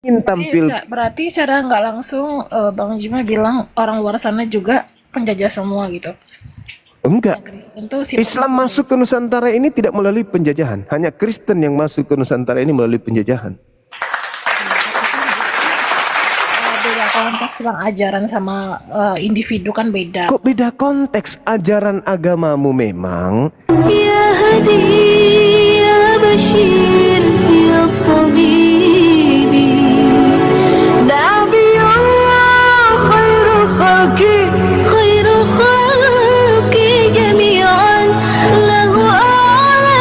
ingin Berarti, tampil. berarti secara nggak langsung Bang Juma bilang orang luar sana juga penjajah semua gitu. Enggak. Yang Kristen tuh sifatnya Islam masuk ke penjajah. Nusantara ini tidak melalui penjajahan. Hanya Kristen yang masuk ke Nusantara ini melalui penjajahan. Iya, tapi kan itu beda konteks bang, ajaran sama individu kan beda. Kok beda konteks? Ajaran agamamu memang يا هدي يا بشير يا طبيبي نبي الله خير خلق جميعا له أعلى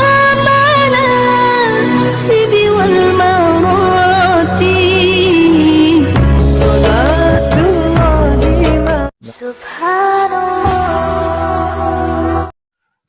المناسب والمراتب صلاة الله سبحان الله.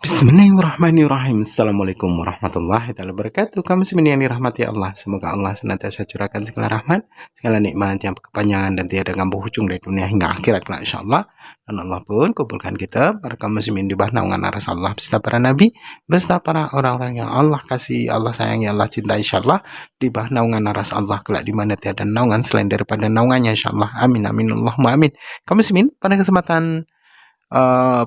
Bismillahirrahmanirrahim. Assalamualaikum warahmatullahi wabarakatuh. Kamu semua yang dirahmati Allah. Semoga Allah senantiasa curahkan segala rahmat, segala nikmat yang berkepanjangan dan tiada ganggu ujung dari dunia hingga akhirat kelak insyaallah. Dan Allah pun kumpulkan kita para kaum muslimin di bawah naungan aras Allah beserta para nabi, beserta para orang-orang yang Allah kasih, Allah sayangi, Allah cinta insyaallah di bawah naungan aras Allah kelak di mana tiada naungan selain daripada naungannya insyaallah. Amin amin Allahumma amin. Kaum muslimin, pada kesempatan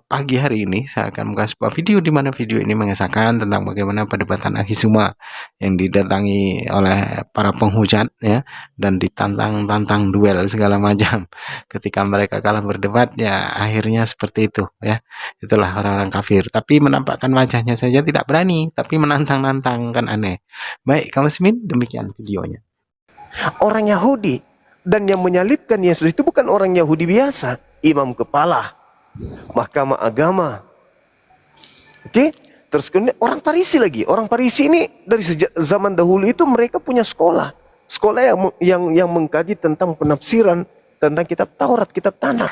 pagi hari ini saya akan membuka sebuah video di mana video ini mengisahkan tentang bagaimana perdebatan Akhisuma yang didatangi oleh para penghujat ya, dan ditantang duel segala macam. Ketika mereka kalah berdebat ya akhirnya seperti itu ya. Itulah orang-orang kafir, tapi menampakkan wajahnya saja tidak berani, tapi menantang-nantang, kan aneh. Baik kaum muslimin, demikian videonya. orang Yahudi, dan yang menyalibkan Yesus itu bukan orang Yahudi biasa, imam kepala mahkamah agama. Oke, terus kemudian orang Parisi lagi. Orang Parisi ini dari sejak zaman dahulu itu mereka punya sekolah yang mengkaji tentang penafsiran tentang kitab Taurat, kitab Tanakh.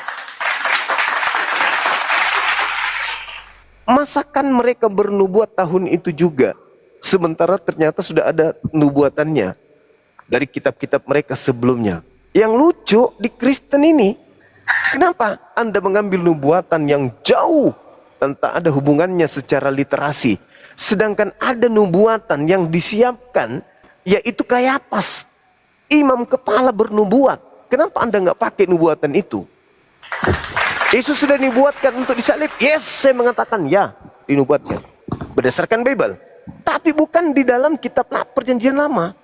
Masakan mereka bernubuat tahun itu juga, sementara ternyata sudah ada nubuatannya dari kitab-kitab mereka sebelumnya. Yang lucu di Kristen ini, kenapa Anda mengambil nubuatan yang jauh tentang ada hubungannya secara literasi, sedangkan ada nubuatan yang disiapkan, yaitu Kayapas, imam kepala bernubuat. Kenapa Anda nggak pakai nubuatan itu? Yesus sudah dibuatkan untuk disalib. Yes, saya mengatakan ya, dinubuatkan berdasarkan Bible, tapi bukan di dalam kitab Perjanjian Lama.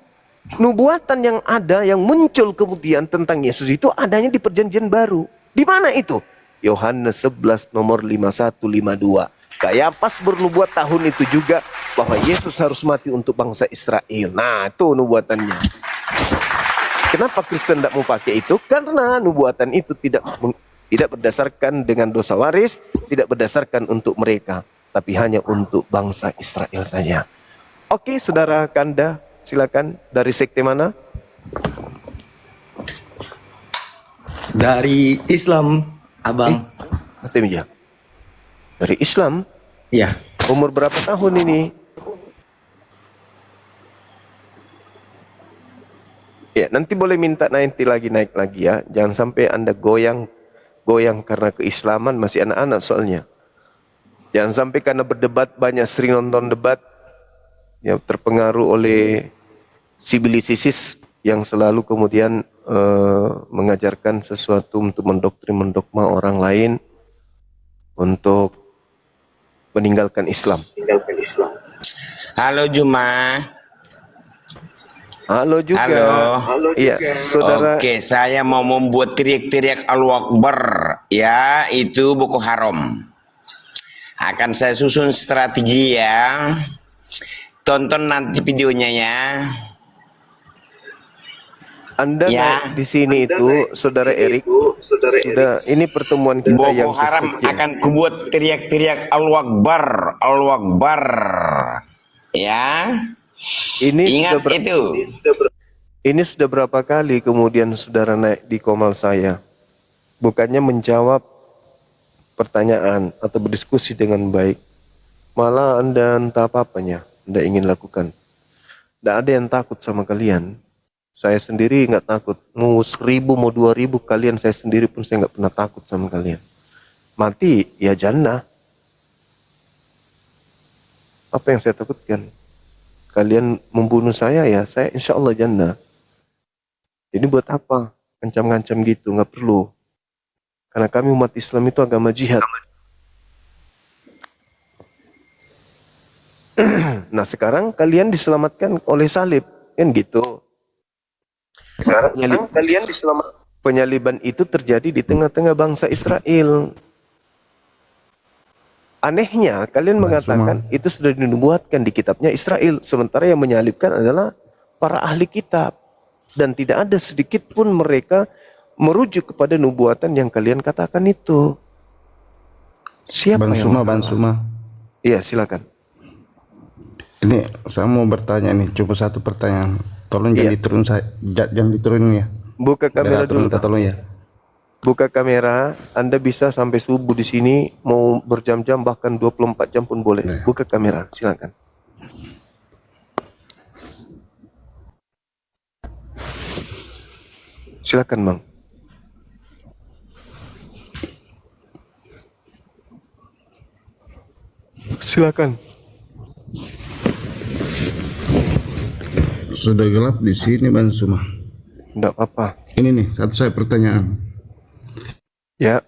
Nubuatan yang ada, yang muncul kemudian tentang Yesus itu adanya di Perjanjian Baru. Di mana itu? Yohanes 11 nomor 51-52. Kayapas bernubuat tahun itu juga bahwa Yesus harus mati untuk bangsa Israel. Nah, itu nubuatannya. Kenapa Kristen tidak mau pakai itu? Karena nubuatan itu tidak berdasarkan dengan dosa waris, tidak berdasarkan untuk mereka, tapi hanya untuk bangsa Israel saja. Oke, saudara Kanda, silakan. Dari sekte mana? Dari Islam, Abang. Ya. Dari Islam. Ya. Umur berapa tahun ini? Ya, nanti boleh minta naik lagi ya. Jangan sampai Anda goyang karena keislaman, masih anak-anak soalnya. Jangan sampai karena berdebat banyak, sering nonton debat, yang terpengaruh oleh sibilisis yang selalu kemudian mengajarkan sesuatu untuk mendoktrina orang lain untuk meninggalkan Islam. Halo Juma. Halo juga. Halo. Iya, saudara. Oke, saya mau membuat teriak-teriak Allahu Akbar, ya, itu Boko Haram. Akan saya susun strategi ya. Tonton nanti videonya ya. Anda ya. di sini itu, saudara Erik, sudah ini pertemuan kita Boko yang Haram kesekian. akan kubuat teriak-teriak Allahu Akbar, Allahu Akbar. Ya. Ini ingat sudah itu. Ini sudah berapa kali kemudian saudara naik di komal saya, bukannya menjawab pertanyaan atau berdiskusi dengan baik, malah Anda entah apa-apanya Anda ingin lakukan. Tidak ada yang takut sama kalian. Saya sendiri nggak takut. Mau 1000 mau 2000 kalian, saya sendiri pun saya nggak pernah takut sama kalian. Mati ya jannah. Apa yang saya takutkan? Kalian membunuh saya ya, saya insya Allah jannah. Ini buat apa? Ngancam-ngancam gitu, nggak perlu. Karena kami umat Islam itu agama jihad. Nah sekarang kalian diselamatkan oleh salib, kan gitu. Sekarang kalian diselamatkan. Penyaliban itu terjadi di tengah-tengah bangsa Israel. Anehnya kalian mengatakan itu sudah dinubuatkan di kitabnya Israel, sementara yang menyalibkan adalah para ahli kitab, dan tidak ada sedikit pun mereka merujuk kepada nubuatan yang kalian katakan itu. Siapa Bang yang Suma, salah? Bang Suma. Iya, silakan. Ini saya mau bertanya nih, coba satu pertanyaan. Tolong jangan diturun, jangan diturunin ya. Buka kamera dulu. Tolong ya. Buka kamera, Anda bisa sampai subuh di sini, mau berjam-jam bahkan 24 jam pun boleh. Buka kamera, silakan. Silakan, Bang. Silakan. Sudah gelap di sini, Bang Suma. Enggak apa-apa. Ini nih, satu saya pertanyaan. Ya.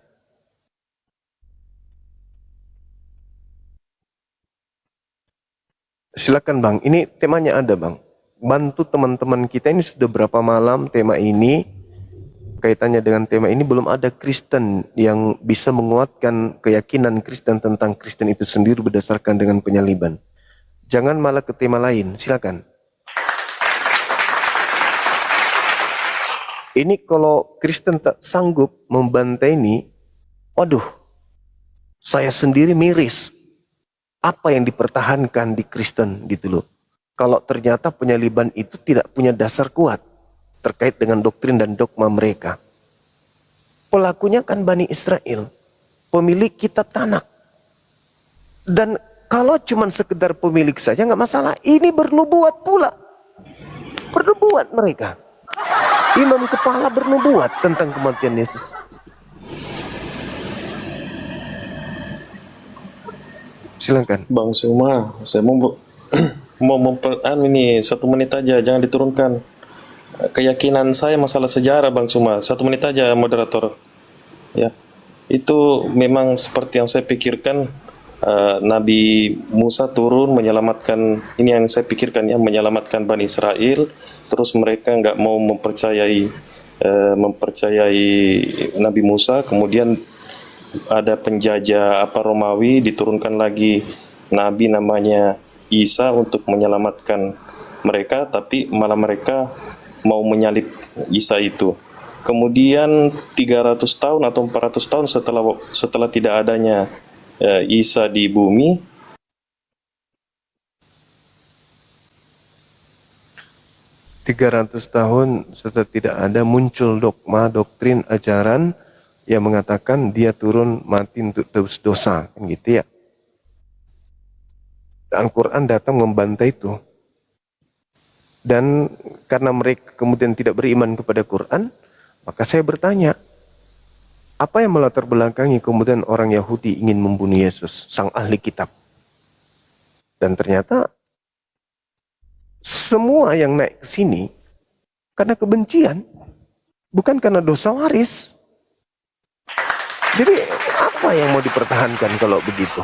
Silakan, Bang. Ini temanya ada, Bang. Bantu teman-teman kita ini sudah berapa malam tema ini. Kaitannya dengan tema ini belum ada Kristen yang bisa menguatkan keyakinan Kristen tentang Kristen itu sendiri berdasarkan dengan penyaliban. Jangan malah ke tema lain. Silakan. Ini kalau Kristen tak sanggup membantai ini, waduh, saya sendiri miris. Apa yang dipertahankan di Kristen gitu loh. Kalau ternyata penyaliban itu tidak punya dasar kuat terkait dengan doktrin dan dogma mereka. Pelakunya kan Bani Israel, pemilik kitab Tanakh. Dan kalau cuma sekedar pemilik saja nggak masalah, ini bernubuat pula. Bernubuat mereka. Imam kepala bernubuat tentang kematian Yesus. Silakan. Bang Suma, saya mau ini 1 menit aja, jangan diturunkan. Keyakinan saya masalah sejarah, Bang Suma. 1 menit aja, moderator. Ya, itu memang seperti yang saya pikirkan. Nabi Musa turun menyelamatkan, ini yang saya pikirkan ya, menyelamatkan Bani Israel. Terus mereka nggak mau mempercayai Nabi Musa. Kemudian ada penjajah Romawi, diturunkan lagi Nabi namanya Isa untuk menyelamatkan mereka, tapi malah mereka mau menyalib Isa itu. Kemudian 300 tahun atau 400 tahun setelah tidak adanya Isa di bumi, 300 tahun setelah tidak ada, muncul dogma, doktrin, ajaran yang mengatakan dia turun mati untuk dosa, kan gitu ya. Al-Quran datang membantai itu. Dan karena mereka kemudian tidak beriman kepada Quran, maka saya bertanya, apa yang melatar belakangi kemudian orang Yahudi ingin membunuh Yesus, sang ahli kitab? Dan ternyata semua yang naik ke sini karena kebencian, bukan karena dosa waris. Jadi apa yang mau dipertahankan kalau begitu?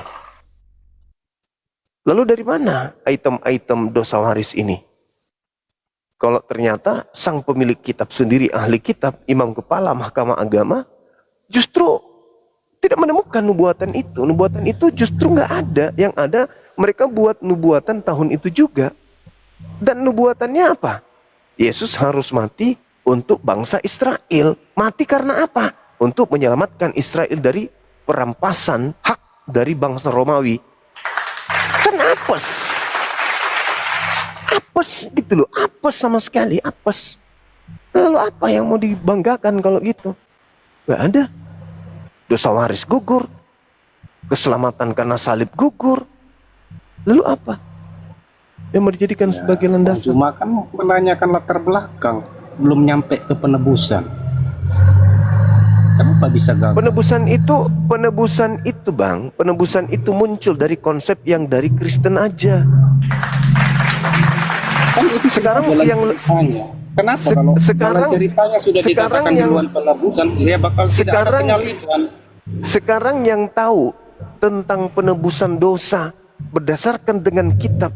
Lalu dari mana item-item dosa waris ini? Kalau ternyata sang pemilik kitab sendiri, ahli kitab, imam kepala mahkamah agama, justru tidak menemukan nubuatan itu. Nubuatan itu justru nggak ada. Yang ada mereka buat nubuatan tahun itu juga. Dan nubuatannya apa? Yesus harus mati untuk bangsa Israel. Mati karena apa? Untuk menyelamatkan Israel dari perampasan hak dari bangsa Romawi. Kan apes. Apes gitu loh. Apes sama sekali. Apes. Lalu apa yang mau dibanggakan kalau gitu? Gak ada. Dosa waris gugur. Keselamatan karena salib gugur. Lalu apa yang mau dijadikan sebagai landasan? Cuma kan menanyakan latar belakang, belum nyampe ke penebusan. Kenapa bisa gagal? Penebusan itu Bang, penebusan itu muncul dari konsep yang dari Kristen aja. Kan itu Sekarang yang Kenapa Se- kalau sekarang- dalam ceritanya sudah sekarang dikatakan yang- duluan penebusan, dia bakal tidak ada sekarang- penyaliban. Sekarang yang tahu tentang penebusan dosa berdasarkan dengan kitab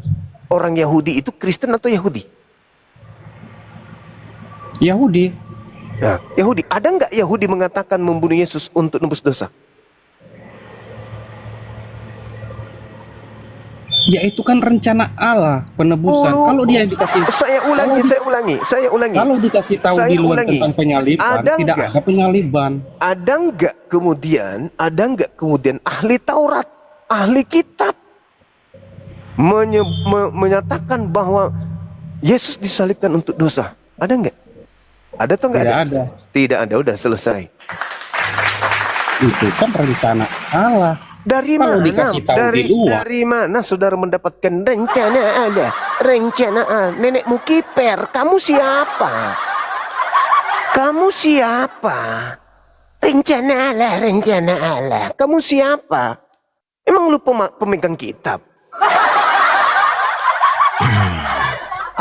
orang Yahudi itu Kristen atau Yahudi? Yahudi. Nah, Yahudi. Ada nggak Yahudi mengatakan membunuh Yesus untuk nebus dosa? Ya itu kan rencana Allah penebusan. Oh, Kalau dia dikasih, Saya ulangi. kalau dikasih tahu Saya di luar ulangi. tentang penyaliban, Ada tidak nggak? ada penyaliban. Ada nggak kemudian ahli Taurat, ahli kitab menyatakan bahwa Yesus disalibkan untuk dosa? Ada nggak? Ada atau nggak Tidak ada? ada. Tidak ada. Udah selesai. Itu kan rencana Allah. Dari Kalau mana? dikasih tahu di luar. Dari mana saudara mendapatkan rencana Allah? Rencana Allah. Nenekmu kiper. Kamu siapa? Kamu siapa? Rencana Allah. Kamu siapa? Emang lu pemegang kitab?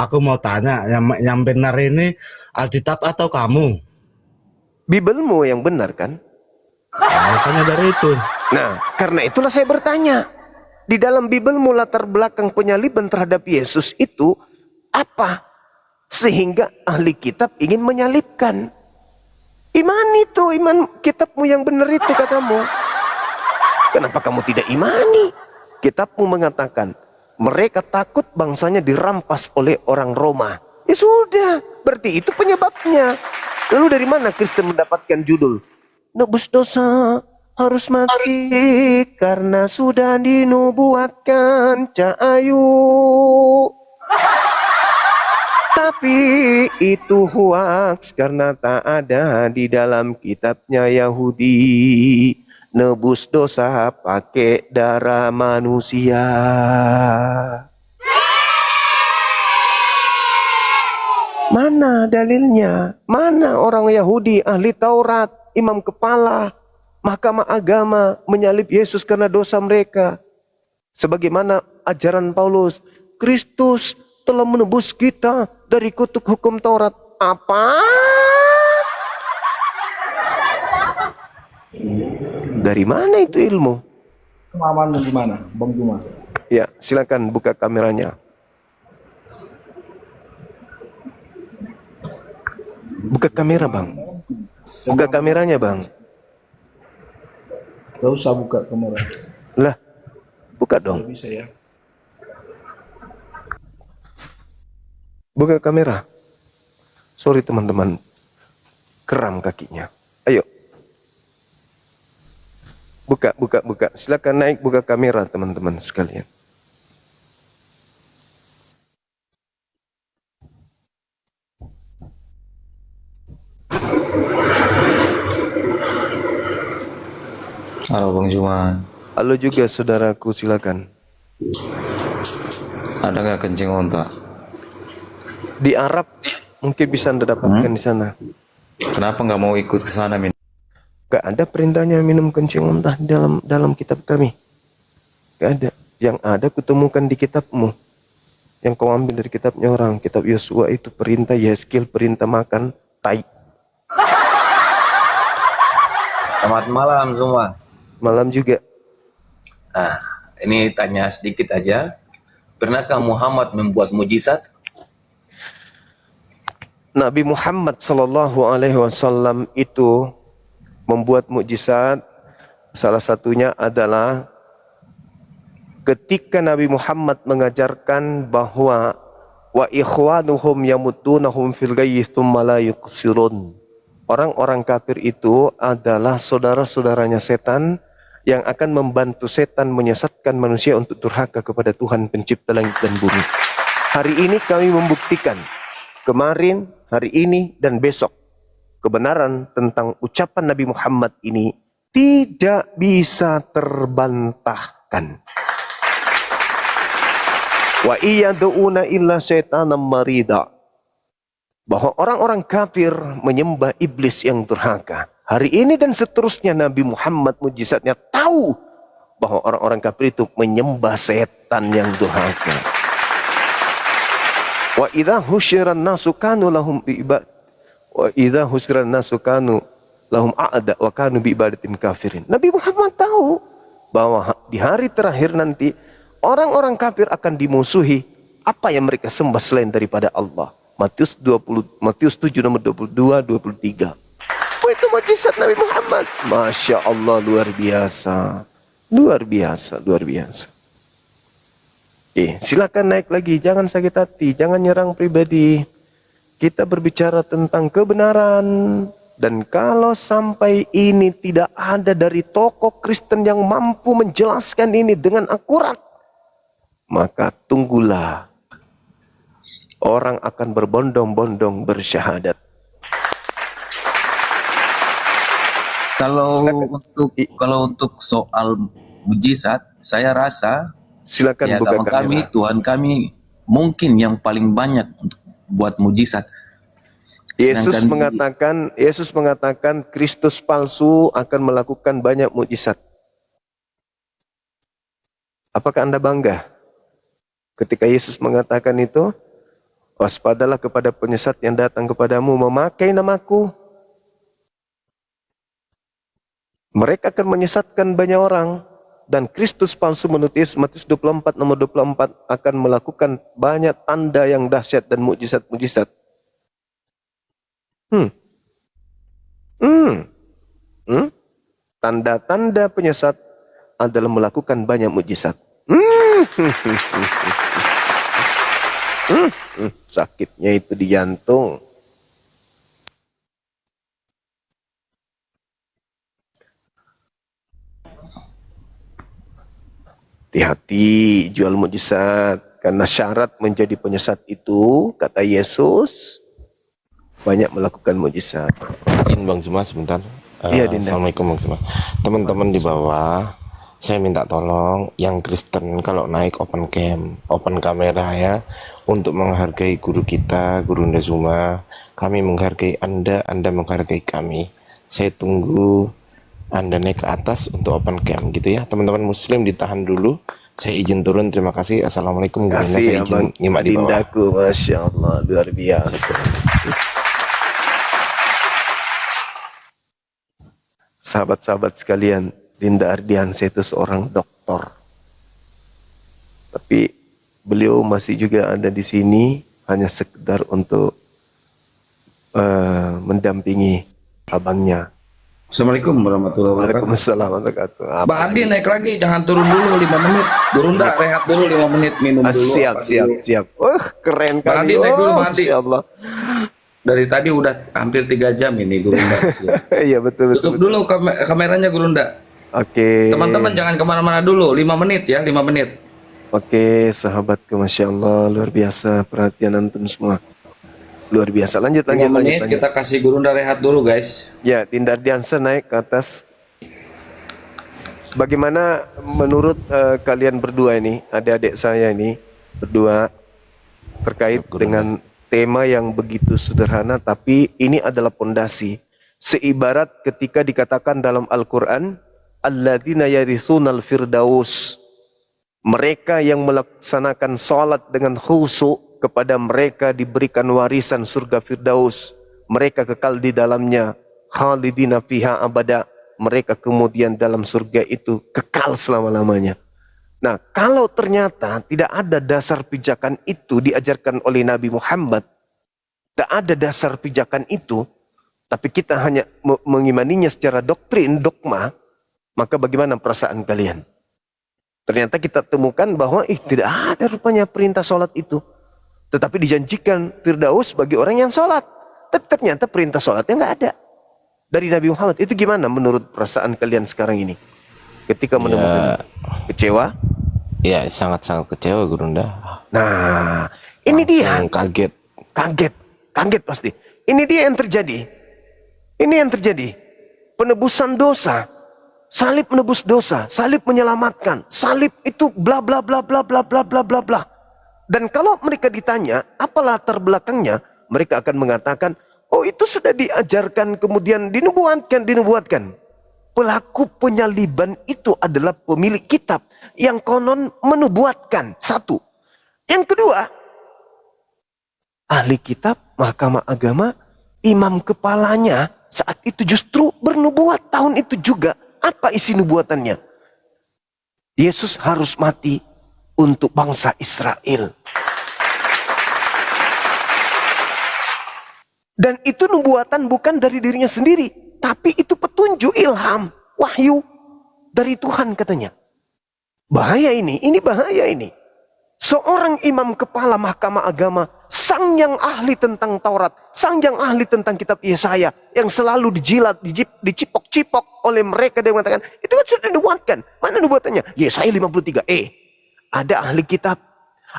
Aku mau tanya, yang benar ini Alkitab atau kamu? Bibelmu yang benar kan? Makanya dari itu. Nah, karena itulah saya bertanya. Di dalam Bibelmu latar belakang penyaliban terhadap Yesus itu apa? Sehingga ahli kitab ingin menyalibkan. Iman itu, iman kitabmu yang benar itu katamu. Kenapa kamu tidak imani? Kitabmu mengatakan, mereka takut bangsanya dirampas oleh orang Roma. Ya sudah, berarti itu penyebabnya. Lalu dari mana Kristen mendapatkan judul? Nebus dosa harus mati karena sudah dinubuatkan Cahayu. Tapi itu hoaks karena tak ada di dalam kitabnya Yahudi. Nebus dosa pakai darah manusia. Mana dalilnya? Mana orang Yahudi, ahli Taurat, imam kepala, mahkamah agama menyalib Yesus karena dosa mereka? Sebagaimana ajaran Paulus, Kristus telah menebus kita dari kutuk hukum Taurat. Apa? Dari mana itu ilmu? Pemahaman gimana, Bang Juma? Ya, silakan buka kameranya. Buka kamera, Bang. Buka kameranya, Bang. Gak usah buka kamera. Lah, buka dong. Bisa ya. Buka kamera. Sorry teman-teman. Kram kakinya. Ayo. Buka. Silakan naik buka kamera teman-teman sekalian. Halo Bang Juma, Halo juga saudaraku, silakan. ada nggak kencing onta? Di Arab mungkin bisa Anda dapatkan di sana. Kenapa nggak mau ikut ke sana, Min? Gak ada perintahnya minum kencing muntah di dalam kitab kami. Gak ada. Yang ada kutemukan di kitabmu. Yang kau ambil dari kitabnya orang. Kitab Yosua itu perintah Yeskil, perintah makan tai. Selamat malam semua. Malam juga. Nah, ini tanya sedikit aja. Pernahkah Muhammad membuat mujizat? Nabi Muhammad sallallahu alaihi wasallam itu membuat mukjizat. Salah satunya adalah ketika Nabi Muhammad mengajarkan bahwa wa ikhwanuhum yamutunahum fil ghayyi tsumma la yuqsirun. Orang-orang kafir itu adalah saudara-saudaranya setan yang akan membantu setan menyesatkan manusia untuk durhaka kepada Tuhan pencipta langit dan bumi. Hari ini kami membuktikan, kemarin, hari ini, dan besok, kebenaran tentang ucapan Nabi Muhammad ini tidak bisa terbantahkan. Wa iyad'una illa syaitanan marida. Bahwa orang-orang kafir menyembah iblis yang durhaka. Hari ini dan seterusnya Nabi Muhammad mujizatnya tahu bahwa orang-orang kafir itu menyembah setan yang durhaka. Wa idza husyiran nasu kanu lahum ibad. Wa idza husyiran nasu kanu lahum a'da wa kanu bi ibadatim kafirin. Nabi Muhammad tahu bahwa di hari terakhir nanti orang-orang kafir akan dimusuhi apa yang mereka sembah selain daripada Allah. Matius 7 nomor 22 23. Oh, itu mukjizat Nabi Muhammad. Masya Allah, luar biasa. Luar biasa, luar biasa. Silakan naik lagi, jangan sakit hati, jangan nyerang pribadi. Kita berbicara tentang kebenaran. Dan kalau sampai ini tidak ada dari tokoh Kristen yang mampu menjelaskan ini dengan akurat, maka tunggulah. Orang akan berbondong-bondong bersyahadat. Kalau untuk soal mujizat, saya rasa silakan di agama kami, Tuhan kami mungkin yang paling banyak untuk buat mujizat. Yesus mengatakan Kristus palsu akan melakukan banyak mukjizat. Apakah Anda bangga ketika Yesus mengatakan itu? Waspadalah kepada penyesat yang datang kepadamu memakai namaku. Mereka akan menyesatkan banyak orang. Dan Kristus palsu menurut Yesus, Matius 24 nomor 24 akan melakukan banyak tanda yang dahsyat dan mukjizat-mukjizat. Tanda-tanda penyesat adalah melakukan banyak mukjizat. Sakitnya itu di jantung. Hati-hati jual mukjizat, karena syarat menjadi penyesat itu, kata Yesus, banyak melakukan mukjizat. Izin Bang Zuma sebentar. Iya, Dinda. Assalamualaikum Bang Zuma. Teman-teman di bawah, saya minta tolong yang Kristen kalau naik open cam, open kamera ya, untuk menghargai guru kita, Guru Nda Zuma. Kami menghargai Anda, Anda menghargai kami. Saya tunggu Anda naik ke atas untuk open cam gitu ya. Teman-teman muslim ditahan dulu. Saya izin turun, terima kasih. Assalamualaikum. Saya izin nyimak di bawah. Dindaku, Masya Allah, luar biasa. Sahabat-sahabat sekalian, Dinda Ardiansyah itu seorang doktor. Tapi beliau masih juga ada di sini hanya sekedar untuk mendampingi abangnya. Assalamualaikum warahmatullahi wabarakatuh. Waalaikumsalam warahmatullahi wabarakatuh. Mbak Adi naik lagi, jangan turun dulu 5 menit. Gurunda rehat dulu 5 menit, minum dulu. Siap. Keren Mbak Adi naik dulu, Mbak Adi. Allah. Dari tadi udah hampir 3 jam ini Gurunda. Iya betul. Tutup dulu kameranya Gurunda. Oke. Teman-teman jangan kemana-mana dulu, 5 menit ya, 5 menit. Oke, sahabatku, Masya Allah, luar biasa perhatian antum semua. Luar biasa. Lanjut. Kita kasih Gurunda rehat dulu guys. Ya, Dinda Ardiansyah naik ke atas. Bagaimana menurut kalian berdua ini, adik-adik saya ini berdua, terkait dengan tema yang begitu sederhana, tapi ini adalah pondasi. Seibarat ketika dikatakan dalam Al-Quran, alladzina yarithunal firdaus, mereka yang melaksanakan salat dengan khusyuk, kepada mereka diberikan warisan surga Firdaus. Mereka kekal di dalamnya, khalidina fiha abada. Mereka kemudian dalam surga itu kekal selama-lamanya. Nah, kalau ternyata tidak ada dasar pijakan itu diajarkan oleh Nabi Muhammad, tidak ada dasar pijakan itu, tapi kita hanya mengimaninya secara doktrin, dogma, maka bagaimana perasaan kalian? Ternyata kita temukan bahwa tidak ada rupanya perintah sholat itu. Tetapi dijanjikan Firdaus bagi orang yang sholat. Tapi ternyata perintah sholatnya nggak ada dari Nabi Muhammad. Itu gimana menurut perasaan kalian sekarang ini? Ketika menemukan kecewa? Ya, sangat-sangat kecewa Gurunda. Nah, ini dia. Kaget Pasti. Ini dia yang terjadi. Penebusan dosa. Salib menebus dosa. Salib menyelamatkan. Salib itu bla bla bla bla bla bla bla bla bla. Dan kalau mereka ditanya, apa latar belakangnya? Mereka akan mengatakan, oh itu sudah diajarkan, kemudian dinubuatkan. Pelaku penyaliban itu adalah pemilik kitab yang konon menubuatkan. Satu. Yang kedua, ahli kitab, mahkamah agama, imam kepalanya saat itu justru bernubuat tahun itu juga. Apa isi nubuatannya? Yesus harus mati untuk bangsa Israel. Dan itu nubuatan bukan dari dirinya sendiri, tapi itu petunjuk, ilham, wahyu dari Tuhan katanya. Bahaya ini bahaya ini. Seorang imam kepala mahkamah agama, sang yang ahli tentang Taurat, sang yang ahli tentang kitab Yesaya, yang selalu dijilat, dicipok-cipok oleh mereka, dia mengatakan, itu kan sudah dinubuatkan. Mana nubuatannya? Yesaya 53. Ada ahli kitab,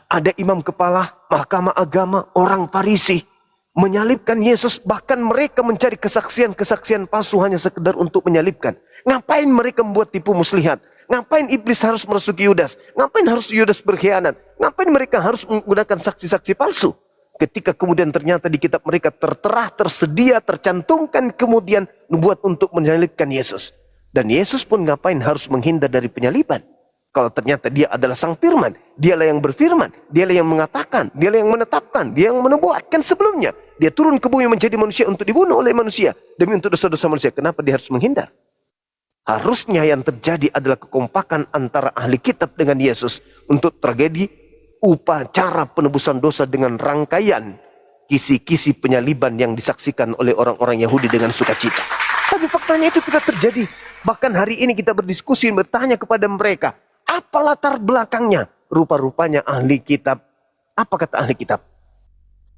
ada imam kepala mahkamah agama, orang Farisi, menyalibkan Yesus, bahkan mereka mencari kesaksian-kesaksian palsu hanya sekedar untuk menyalibkan. Ngapain mereka membuat tipu muslihat? Ngapain iblis harus merasuki Yudas? Ngapain harus Yudas berkhianat? Ngapain mereka harus menggunakan saksi-saksi palsu? Ketika kemudian ternyata di kitab mereka tertera, tersedia, tercantumkan kemudian nubuat untuk menyalibkan Yesus. Dan Yesus pun ngapain harus menghindar dari penyaliban? Kalau ternyata dia adalah sang firman, dialah yang berfirman, dialah yang mengatakan, dialah yang menetapkan, dia yang menubuatkan sebelumnya. Dia turun ke bumi menjadi manusia untuk dibunuh oleh manusia demi untuk dosa-dosa manusia. Kenapa dia harus menghindar? Harusnya yang terjadi adalah kekompakan antara ahli kitab dengan Yesus untuk tragedi upacara penebusan dosa dengan rangkaian kisi-kisi penyaliban yang disaksikan oleh orang-orang Yahudi dengan sukacita. Tapi faktanya itu tidak terjadi. Bahkan hari ini kita berdiskusi, bertanya kepada mereka, apa latar belakangnya? Rupa-rupanya ahli kitab. Apa kata ahli kitab?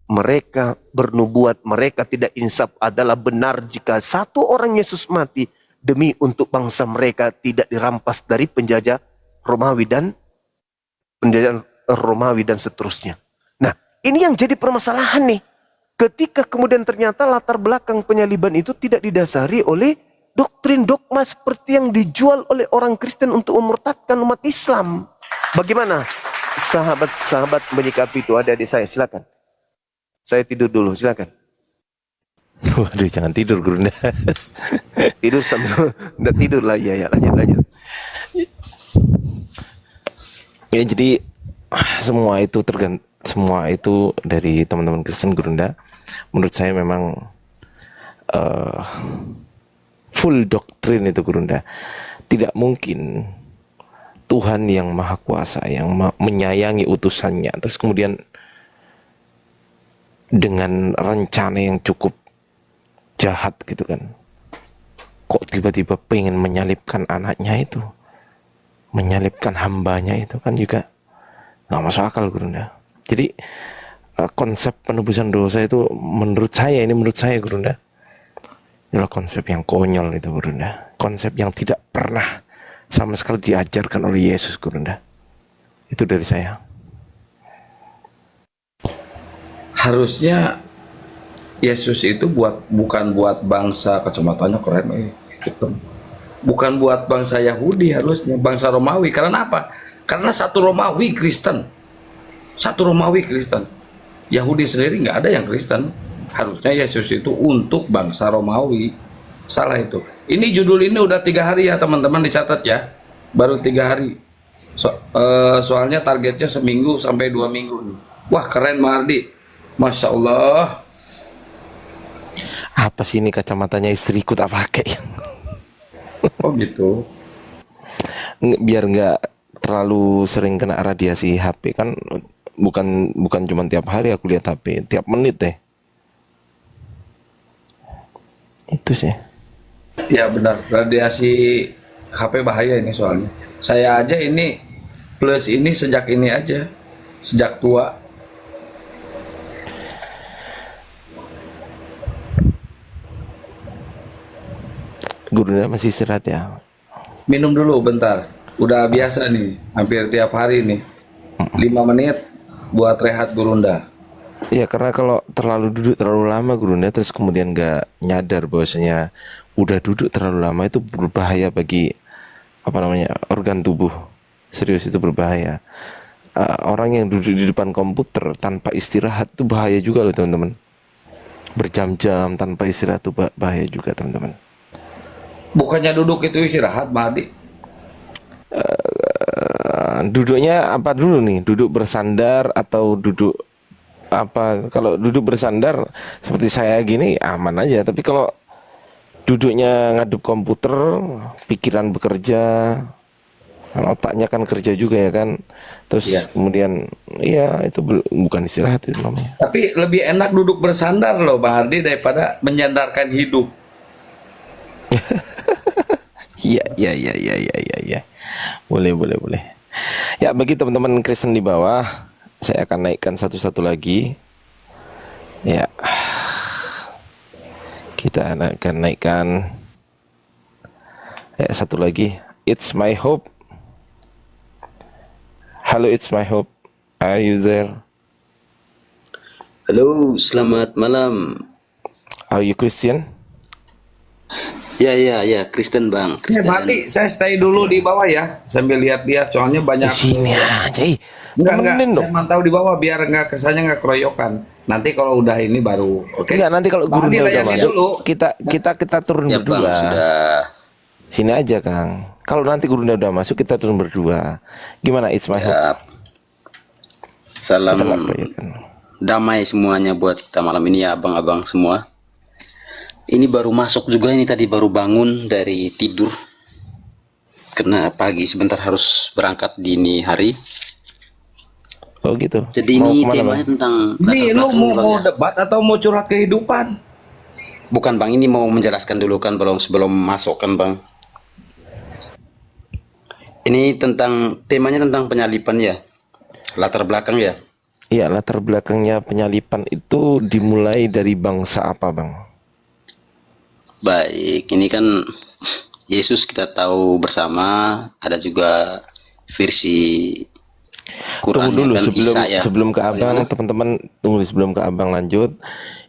Mereka bernubuat, mereka tidak insaf adalah benar jika satu orang Yesus mati demi untuk bangsa mereka tidak dirampas dari penjajah Romawi dan seterusnya. Nah, ini yang jadi permasalahan nih. Ketika kemudian ternyata latar belakang penyaliban itu tidak didasari oleh doktrin dogma seperti yang dijual oleh orang Kristen untuk memurtadkan umat Islam. Bagaimana sahabat-sahabat menyikapi itu? Ada di saya, silakan. Saya tidur dulu, silakan. Waduh, jangan tidur, Guru. Tidur sambil enggak tidur lah, ya lanjut. Ya, jadi semua itu dari teman-teman Kristen, Gurunda. Menurut saya memang full doktrin itu, Gurunda. Tidak mungkin Tuhan yang Maha Kuasa, yang menyayangi utusannya, terus kemudian dengan rencana yang cukup jahat gitu kan, kok tiba-tiba pengen menyalibkan anaknya itu, menyalibkan hambanya itu kan juga nggak masuk akal, Gurunda. Jadi konsep penebusan dosa itu menurut saya Gurunda, adalah konsep yang konyol itu, Gurunda. Konsep yang tidak pernah sama sekali diajarkan oleh Yesus, Gurunda. Itu dari saya. Harusnya Yesus itu bukan buat bangsa, kacamatanya keren gitu. Bukan buat bangsa Yahudi, harusnya bangsa Romawi. Karena apa? Karena satu Romawi Kristen. Yahudi sendiri nggak ada yang Kristen. Harusnya Yesus itu untuk bangsa Romawi. Salah itu. Ini judul ini udah 3 hari ya teman-teman, dicatat ya. Baru 3 hari. Soalnya targetnya seminggu sampai 2 minggu. Wah, keren Mardi. Masya Allah. Apa sih ini kacamatanya istriku tak pakai? Oh gitu. Biar nggak terlalu sering kena radiasi HP kan, bukan cuma tiap hari aku lihat HP, tiap menit deh. Itu sih. Ya benar, radiasi HP bahaya ini soalnya. Saya aja ini plus ini sejak ini aja, sejak tua. Gurunya masih istirahat ya? Minum dulu bentar. Udah biasa nih, hampir tiap hari nih. 5 menit buat rehat, Gurunda. Iya, karena kalau terlalu duduk terlalu lama, Gurunda, terus kemudian nggak nyadar bahwasanya udah duduk terlalu lama, itu berbahaya bagi organ tubuh. Serius, itu berbahaya. Orang yang duduk di depan komputer tanpa istirahat itu bahaya juga loh, teman-teman. Berjam-jam tanpa istirahat itu bahaya juga, teman-teman. Bukannya duduk itu istirahat, Mahdi? Duduknya apa dulu nih? Duduk bersandar atau duduk apa kalau duduk bersandar seperti saya gini aman aja, tapi kalau duduknya ngadep komputer, pikiran bekerja, kan otaknya kan kerja juga ya kan, terus kemudian ya itu bukan istirahat itu namanya. Tapi lebih enak duduk bersandar loh Bang Hardi daripada menyandarkan hidup. Iya. Boleh. Ya, bagi teman-teman Kristen di bawah, saya akan naikkan satu-satu lagi. Ya. Kita akan naikkan satu lagi. It's my hope. Halo, it's my hope. Are you there? Halo, selamat malam. Are you Christian? Ya, Kristen Bang. Kristen. Berarti saya stay dulu di bawah ya, sambil lihat-lihat, soalnya banyak. Sini aja. Enggak, saya mantau di bawah biar nggak kesannya nggak keroyokan. Nanti kalau udah ini baru, oke? Enggak, nanti kalau guru udah masuk, dulu. kita turun Ya berdua. Bang, sudah. Sini aja Kang. Kalau nanti guru udah masuk, kita turun berdua. Gimana, it's my hope? Salam damai semuanya buat kita malam ini ya abang-abang semua. Ini baru masuk juga, ini tadi baru bangun dari tidur. Karena pagi sebentar harus berangkat dini hari. Oh gitu. Jadi ini temanya tentang. Ini lu mau debat atau mau curhat kehidupan? Bukan Bang, ini mau menjelaskan dulu kan sebelum masuk kan Bang. Ini temanya tentang penyalipan ya. Latar belakang ya. Iya, latar belakangnya penyalipan itu dimulai dari bangsa apa Bang? Baik, ini kan Yesus kita tahu bersama, ada juga versi Tunggu dulu kan sebelum ke abang, teman-teman tunggu sebelum ke abang lanjut.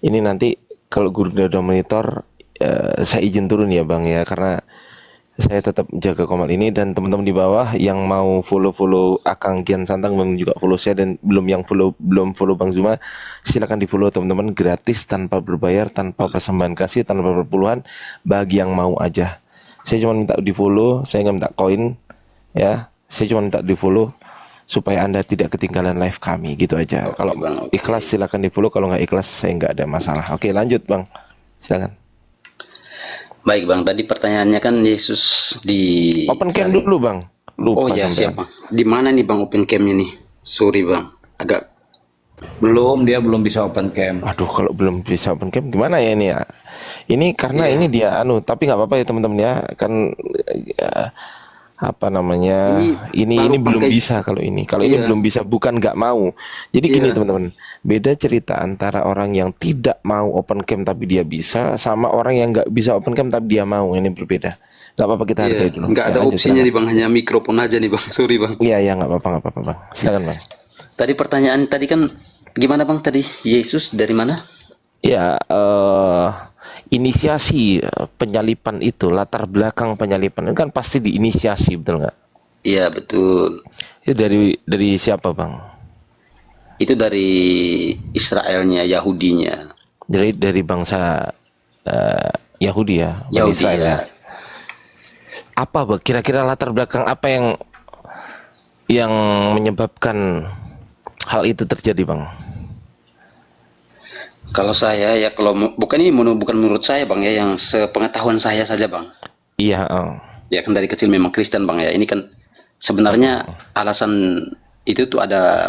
Ini nanti kalau guru udah monitor, saya izin turun ya Bang ya, karena saya tetap jaga komal ini, dan teman-teman di bawah yang mau follow Akang Kian Santang Bang juga follow saya, dan belum follow Bang Zuma, silakan di follow teman-teman, gratis, tanpa berbayar, tanpa persembahan kasih, tanpa perpuluhan, bagi yang mau aja. Saya cuma minta di follow, saya nggak minta koin ya, saya cuma minta di follow supaya Anda tidak ketinggalan live kami gitu aja. Kalau ikhlas silakan di follow, kalau nggak ikhlas saya nggak ada masalah. Oke, lanjut Bang, silakan. Baik Bang, tadi pertanyaannya kan Yesus di open cam dulu Bang. Lupa oh ya, sampean. siap Bang. Di mana nih Bang open camnya nih? Sorry Bang, agak dia belum bisa open cam. Aduh, kalau belum bisa open cam gimana ya ini ya? Ini karena ini dia tapi nggak apa-apa ya teman-teman ya. Kan apa namanya? Ini belum bisa kalau ini. Kalau ini belum bisa, bukan nggak mau. Jadi gini teman-teman, beda cerita antara orang yang tidak mau open cam tapi dia bisa, sama orang yang nggak bisa open cam tapi dia mau. Ini berbeda. Nggak apa-apa, kita hargai dulu. Nggak ada opsinya nih Bang, hanya mikrofon aja nih Bang. Sorry Bang. Iya nggak apa-apa Bang. Silakan Bang. Tadi pertanyaan tadi kan gimana Bang tadi? Yesus dari mana? Ya, inisiasi penyalipan itu, latar belakang penyalipan itu kan pasti diinisiasi, betul nggak? Iya betul. Itu dari siapa Bang? Itu dari Israelnya, Yahudinya. Dari bangsa Yahudi ya, Bani Yahudi Israel ya. ya. Apa Bang? Kira-kira latar belakang apa yang menyebabkan hal itu terjadi Bang? Kalau saya ya, kalau bukan menurut saya Bang ya, yang sepengetahuan saya saja Bang. Iya. Ya kan dari kecil memang Kristen Bang ya. Ini kan sebenarnya alasan itu tuh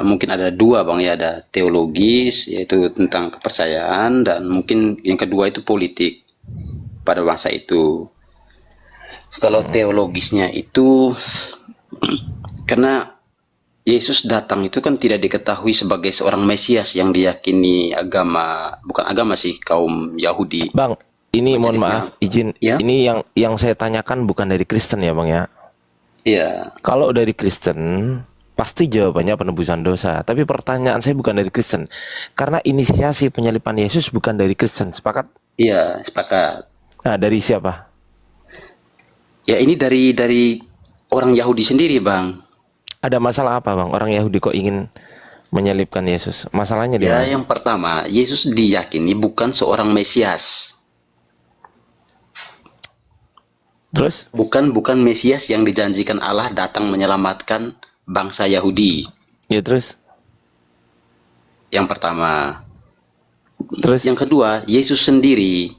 mungkin ada dua Bang ya, ada teologis yaitu tentang kepercayaan, dan mungkin yang kedua itu politik pada masa itu. Kalau teologisnya itu karena Yesus datang itu kan tidak diketahui sebagai seorang Mesias yang diyakini bukan agama sih, kaum Yahudi. Bang, ini mohon maaf, izin. Ya? Ini yang saya tanyakan bukan dari Kristen ya Bang ya? Iya. Kalau dari Kristen, pasti jawabannya penebusan dosa. Tapi pertanyaan saya bukan dari Kristen. Karena inisiasi penyalipan Yesus bukan dari Kristen, sepakat? Iya, sepakat. Nah, dari siapa? Ya ini dari orang Yahudi sendiri Bang. Ada masalah apa Bang? Orang Yahudi kok ingin menyalibkan Yesus? Masalahnya di mana? Ya yang pertama, Yesus diyakini bukan seorang Mesias. Terus? Bukan Mesias yang dijanjikan Allah datang menyelamatkan bangsa Yahudi. Ya terus? Yang pertama. Terus yang kedua, Yesus sendiri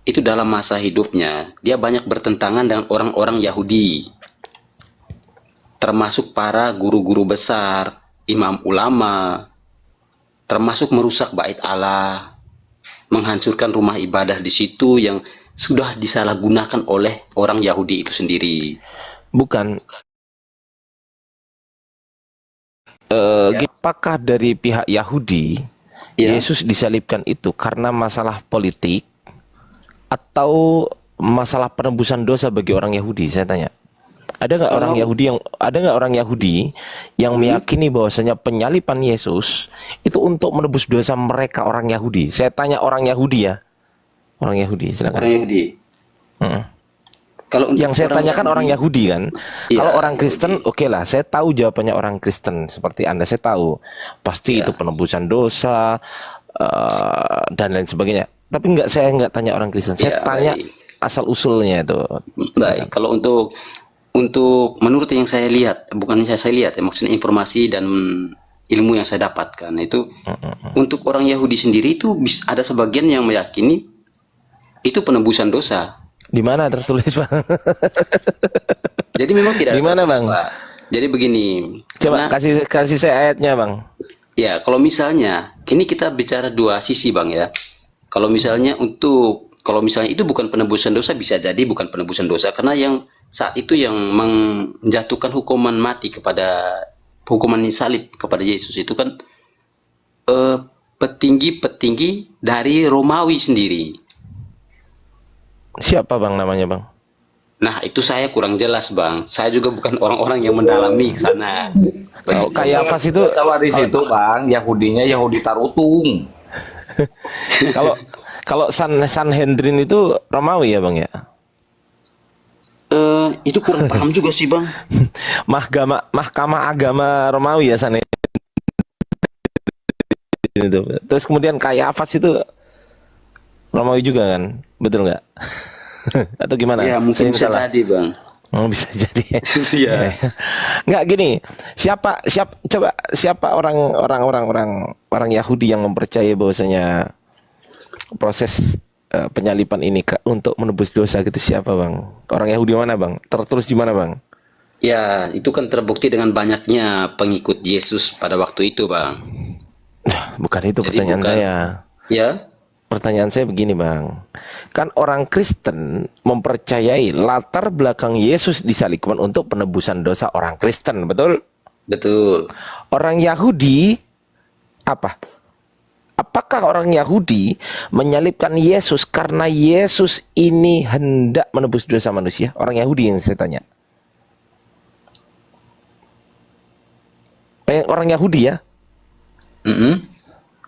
itu dalam masa hidupnya dia banyak bertentangan dengan orang-orang Yahudi, termasuk para guru-guru besar, imam ulama, termasuk merusak bait Allah, menghancurkan rumah ibadah di situ yang sudah disalahgunakan oleh orang Yahudi itu sendiri. bukan apakah dari pihak Yahudi Yesus disalibkan itu karena masalah politik atau masalah penebusan dosa bagi orang Yahudi? Saya tanya. Ada nggak orang Yahudi yang meyakini bahwasanya penyaliban Yesus itu untuk menebus dosa mereka orang Yahudi? Saya tanya orang Yahudi ya. Orang Yahudi, silakan. Orang Yahudi. Kalau yang saya tanyakan orang Yahudi kan. Iya, Kalau orang Kristen, oke lah, saya tahu jawabannya orang Kristen seperti Anda. Saya tahu pasti itu penebusan dosa dan lain sebagainya. Tapi saya nggak tanya orang Kristen. Saya tanya asal usulnya itu. Baik, kalau untuk menurut yang saya lihat, bukan saya lihat ya, maksudnya informasi dan ilmu yang saya dapatkan itu untuk orang Yahudi sendiri itu ada sebagian yang meyakini itu penebusan dosa. Di mana tertulis, Bang? Jadi memang tidak. Di mana, Bang? Pak. Jadi begini. Coba kasih saya ayatnya, Bang. Ya, kalau misalnya ini kita bicara dua sisi, Bang ya. Kalau misalnya itu bukan penebusan dosa, bisa jadi bukan penebusan dosa karena yang saat itu yang menjatuhkan hukuman mati hukuman salib kepada Yesus itu kan petinggi-petinggi dari Romawi sendiri. Siapa, Bang, namanya, Bang? Nah, itu saya kurang jelas, Bang. Saya juga bukan orang-orang yang mendalami ke sana. Kayafas itu di situ, Bang, Yahudinya Yahudi Tarutung. Kalau Sanhedrin itu Romawi ya, Bang ya? Itu kurang paham juga sih, Bang. Mahkamah agama Romawi ya Sanhedrin itu. Terus kemudian Kayafas itu Romawi juga kan? Betul nggak? Atau gimana? Ya, mungkin bisa jadi, Bang. Bisa jadi. Iya. Nggak gini. Siapa orang Yahudi yang mempercayai bahwasanya proses penyaliban ini untuk menebus dosa gitu, siapa, Bang? Orang Yahudi mana, Bang? Tertulis di mana, Bang? Ya, itu kan terbukti dengan banyaknya pengikut Yesus pada waktu itu, Bang. Bukan itu pertanyaan saya. Ya. Pertanyaan saya begini, Bang. Kan orang Kristen mempercayai latar belakang Yesus disalibkan untuk penebusan dosa orang Kristen, betul? Betul. Orang Yahudi apa? Apakah orang Yahudi menyalibkan Yesus karena Yesus ini hendak menebus dosa manusia? Orang Yahudi yang saya tanya. Orang Yahudi ya?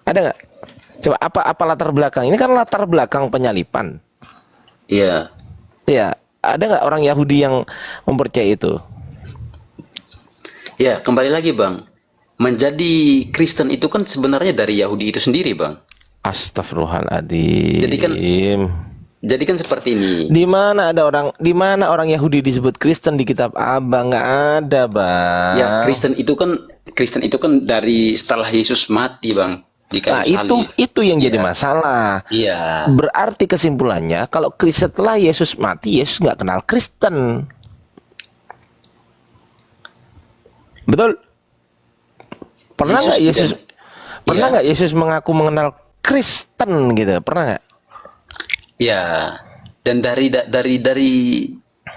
Ada nggak? Coba apa latar belakang? Ini kan latar belakang penyaliban. Iya. Iya. Ada nggak orang Yahudi yang mempercayai itu? Ya, kembali lagi, Bang. Menjadi Kristen itu kan sebenarnya dari Yahudi itu sendiri, Bang. Astagfirullahaladzim. Jadi kan seperti ini. Di mana orang Yahudi disebut Kristen di kitab Abang? Nggak ada, Bang. Ya, Kristen itu kan dari setelah Yesus mati, Bang. Nah, itu yang jadi masalah. Iya. Berarti kesimpulannya kalau setelah Yesus mati, Yesus nggak kenal Kristen. Betul? Pernah nggak Yesus mengaku mengenal Kristen gitu? Pernah nggak? Ya. Dan dari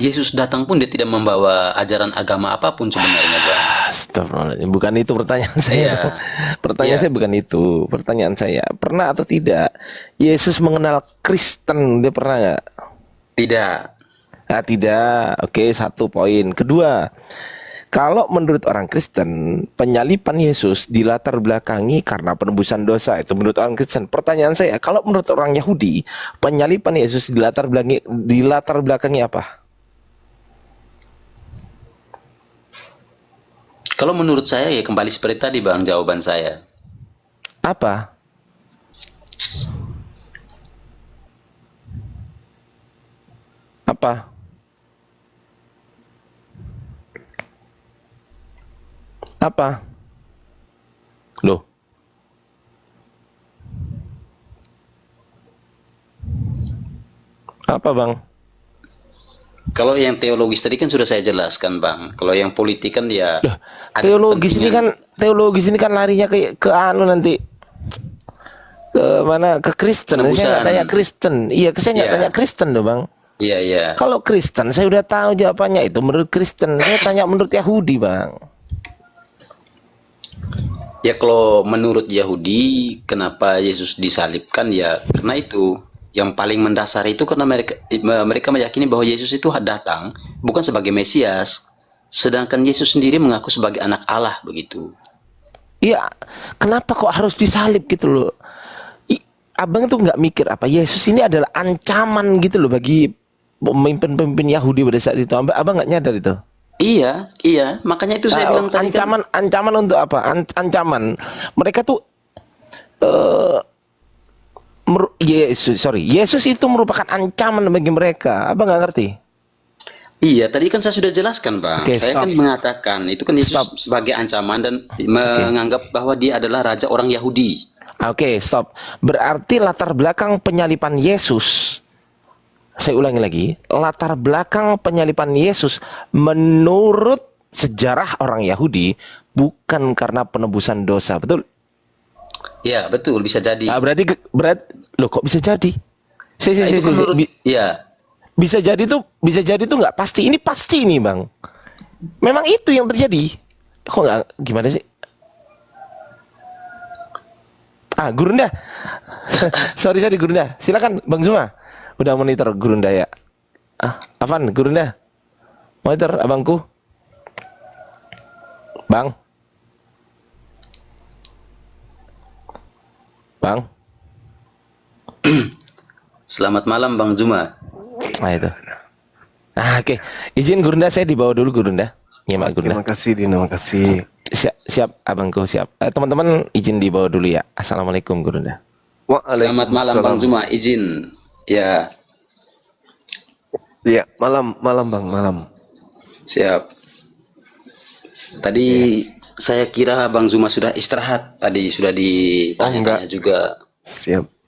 Yesus datang pun dia tidak membawa ajaran agama apapun sebenarnya, Bang. Astagfirullahaladzim. Bukan itu pertanyaan saya. Pertanyaan saya bukan itu. Pertanyaan saya, pernah atau tidak Yesus mengenal Kristen? Dia pernah nggak? Tidak. Nah, tidak. Oke, 1 poin. Kedua, kalau menurut orang Kristen, penyaliban Yesus dilatar belakangi karena penebusan dosa. Itu menurut orang Kristen. Pertanyaan saya, kalau menurut orang Yahudi, penyaliban Yesus dilatar belakangi apa? Kalau menurut saya ya kembali seperti tadi, Bang, jawaban saya. Apa? Apa? Apa? Loh. Apa bang? Kalau yang teologis tadi kan sudah saya jelaskan bang. Kalau yang politik kan ya ada Teologis ini kepentingan. kan larinya ke anu nanti ke mana, ke Kristen. Saya nggak Penebusan. tanya Kristen. Iya, saya nggak Iya. tanya Kristen loh bang. Iya iya. Kalau Kristen saya udah tahu jawabannya, itu menurut Kristen. Saya tanya menurut Yahudi bang. Ya kalau menurut Yahudi kenapa Yesus disalibkan ya karena itu yang paling mendasar itu karena mereka meyakini bahwa Yesus itu datang bukan sebagai Mesias, sedangkan Yesus sendiri mengaku sebagai anak Allah begitu. Iya, kenapa kok harus disalib gitu loh? Abang tuh nggak mikir apa Yesus ini adalah ancaman gitu loh bagi pemimpin-pemimpin Yahudi pada saat itu. Abang nggak nyadar itu? Iya, iya. Makanya itu saya bilang tadi kan, Ancaman untuk apa? Ancaman. Mereka tuh Yesus itu merupakan ancaman bagi mereka. Abang nggak ngerti? iya, tadi kan saya sudah jelaskan, Bang. Oke, Saya stop. kan mengatakan itu kan Yesus sebagai ancaman dan menganggap bahwa dia adalah raja orang Yahudi. Oke, stop. Berarti latar belakang penyaliban Yesus, saya ulangi lagi, latar belakang penyaliban Yesus menurut sejarah orang Yahudi bukan karena penebusan dosa, betul? Ya, betul, bisa jadi. Berarti loh kok bisa jadi? Iya. Bisa jadi tuh nggak pasti. Ini pasti ini bang. Memang itu yang terjadi. Kok nggak gimana sih? Gurunda. sorry Gurunda. Silakan Bang Zuma. Udah monitor Gurunda ya. Afan Gurunda. Monitor abangku. Bang. Selamat malam Bang Zuma. Itu. Oke. Izin Gurunda, saya dibawa dulu Gurunda. Nyimak Gurunda. Terima kasih Dino, terima kasih. Siap abangku, siap. Teman-teman izin dibawa dulu ya. Assalamualaikum Gurunda. Selamat malam Bang Zuma, izin. Ya. Iya, malam Bang, malam. Siap. Tadi saya kira Bang Zuma sudah istirahat. Tadi sudah ditanya juga. Siap.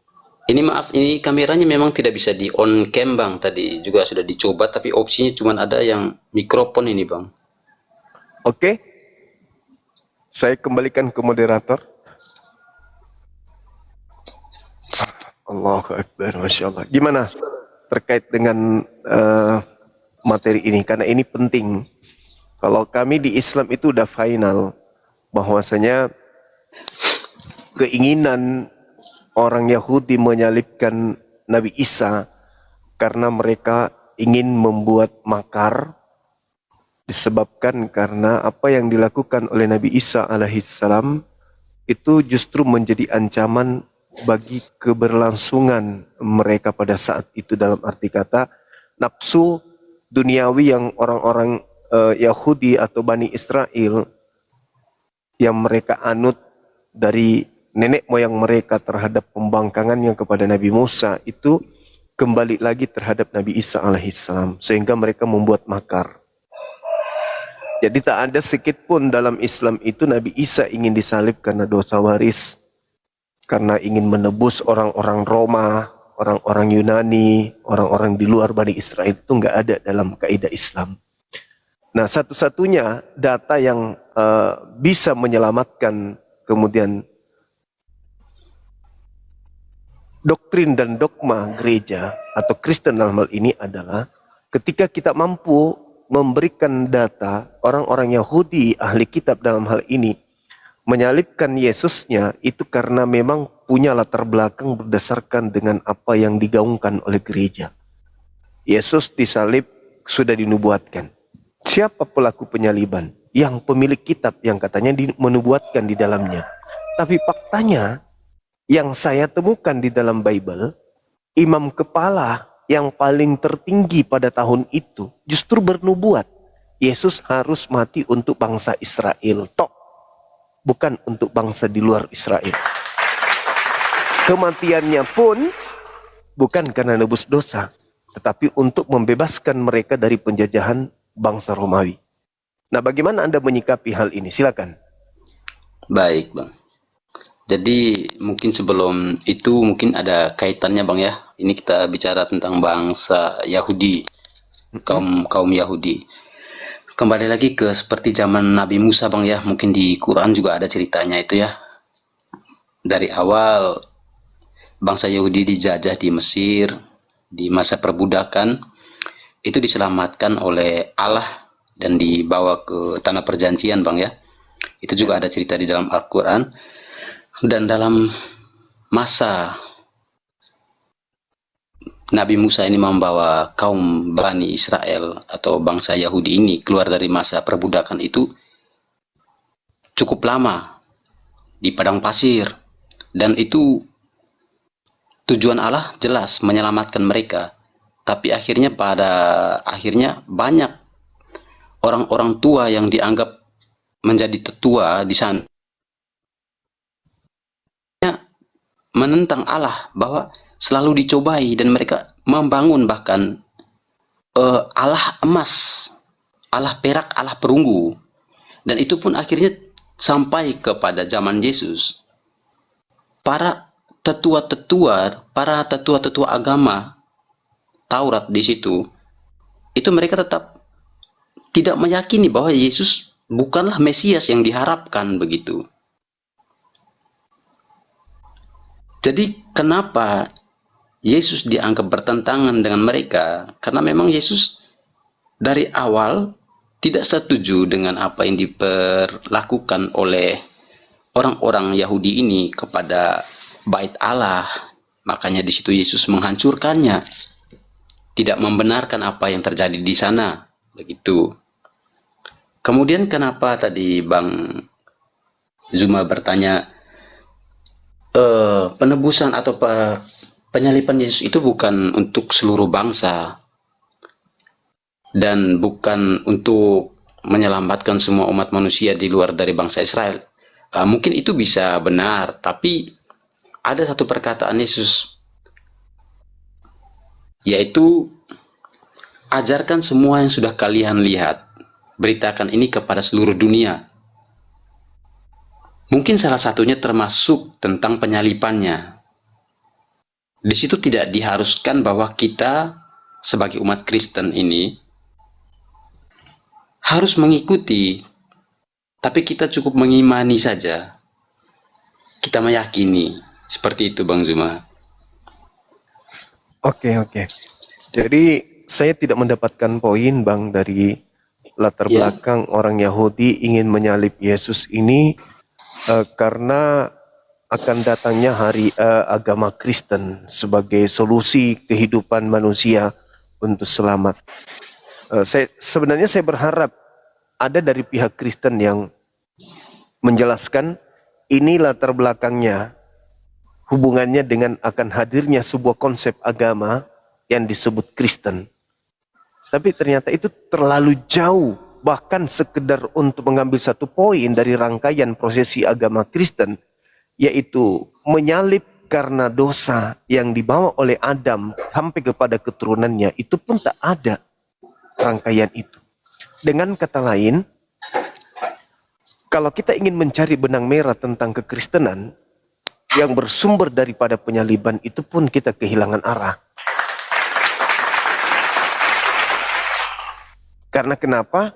Ini maaf, ini kameranya memang tidak bisa di on cam Bang. Tadi juga sudah dicoba, tapi opsinya cuma ada yang mikrofon ini Bang. Oke. Saya kembalikan ke moderator. Allahu Akbar, Masya Allah. Gimana terkait dengan materi ini? Karena ini penting. Kalau kami di Islam itu udah final, bahwasanya keinginan orang Yahudi menyalibkan Nabi Isa karena mereka ingin membuat makar, disebabkan karena apa yang dilakukan oleh Nabi Isa alaihissalam itu justru menjadi ancaman bagi keberlangsungan mereka pada saat itu, dalam arti kata nafsu duniawi yang orang-orang Yahudi atau Bani Israel yang mereka anut dari nenek moyang mereka terhadap pembangkangannya kepada Nabi Musa itu kembali lagi terhadap Nabi Isa alaihissalam, sehingga mereka membuat makar. Jadi tak ada sedikit pun dalam Islam itu Nabi Isa ingin disalib karena dosa waris, karena ingin menebus orang-orang Roma, orang-orang Yunani, orang-orang di luar Bani Israel, itu nggak ada dalam kaidah Islam. Nah, satu-satunya data yang bisa menyelamatkan kemudian doktrin dan dogma gereja atau Kristen dalam hal ini adalah ketika kita mampu memberikan data orang-orang Yahudi ahli kitab dalam hal ini menyalibkan Yesusnya itu karena memang punya latar belakang berdasarkan dengan apa yang digaungkan oleh gereja. Yesus disalib sudah dinubuatkan. Siapa pelaku penyaliban? Yang pemilik kitab yang katanya menubuatkan di dalamnya. Tapi faktanya yang saya temukan di dalam Bible, imam kepala yang paling tertinggi pada tahun itu justru bernubuat Yesus harus mati untuk bangsa Israel tok, bukan untuk bangsa di luar Israel. Kematiannya pun bukan karena nebus dosa, tetapi untuk membebaskan mereka dari penjajahan bangsa Romawi. Nah, bagaimana Anda menyikapi hal ini? Silakan. Baik, Bang. Jadi mungkin sebelum itu mungkin ada kaitannya Bang ya. Ini kita bicara tentang bangsa Yahudi, kaum Yahudi. Kembali lagi ke seperti zaman Nabi Musa Bang ya. Mungkin di Quran juga ada ceritanya itu ya. Dari awal bangsa Yahudi dijajah di Mesir, di masa perbudakan, itu diselamatkan oleh Allah dan dibawa ke tanah perjanjian Bang ya. Itu juga ada cerita di dalam Al-Quran. Dan dalam masa Nabi Musa ini membawa kaum Bani Israel atau bangsa Yahudi ini keluar dari masa perbudakan itu cukup lama di padang pasir, dan itu tujuan Allah jelas menyelamatkan mereka. Tapi akhirnya banyak orang-orang tua yang dianggap menjadi tetua di sana menentang Allah bahwa selalu dicobai, dan mereka membangun bahkan Allah emas, Allah perak, Allah perunggu, dan itu pun akhirnya sampai kepada zaman Yesus. Para tetua-tetua agama Taurat di situ, itu mereka tetap tidak meyakini bahwa Yesus bukanlah Mesias yang diharapkan begitu. Jadi kenapa Yesus dianggap bertentangan dengan mereka? Karena memang Yesus dari awal tidak setuju dengan apa yang diperlakukan oleh orang-orang Yahudi ini kepada bait Allah. Makanya di situ Yesus menghancurkannya, tidak membenarkan apa yang terjadi di sana, begitu. Kemudian kenapa tadi Bang Zuma bertanya, penebusan atau penyaliban Yesus itu bukan untuk seluruh bangsa dan bukan untuk menyelamatkan semua umat manusia di luar dari bangsa Israel. Mungkin itu bisa benar, tapi ada satu perkataan Yesus, yaitu ajarkan semua yang sudah kalian lihat, beritakan ini kepada seluruh dunia. Mungkin salah satunya termasuk tentang penyalipannya. Di situ tidak diharuskan bahwa kita sebagai umat Kristen ini harus mengikuti, tapi kita cukup mengimani saja. Kita meyakini, seperti itu Bang Zuma. Oke. Jadi saya tidak mendapatkan poin Bang dari latar belakang orang Yahudi ingin menyalib Yesus ini karena akan datangnya hari agama Kristen sebagai solusi kehidupan manusia untuk selamat. Sebenarnya saya berharap ada dari pihak Kristen yang menjelaskan ini latar belakangnya, hubungannya dengan akan hadirnya sebuah konsep agama yang disebut Kristen. Tapi ternyata itu terlalu jauh, bahkan sekedar untuk mengambil satu poin dari rangkaian prosesi agama Kristen, yaitu menyalib karena dosa yang dibawa oleh Adam sampai kepada keturunannya, itu pun tak ada rangkaian itu. Dengan kata lain, kalau kita ingin mencari benang merah tentang kekristenan yang bersumber daripada penyaliban, itu pun kita kehilangan arah. Karena kenapa?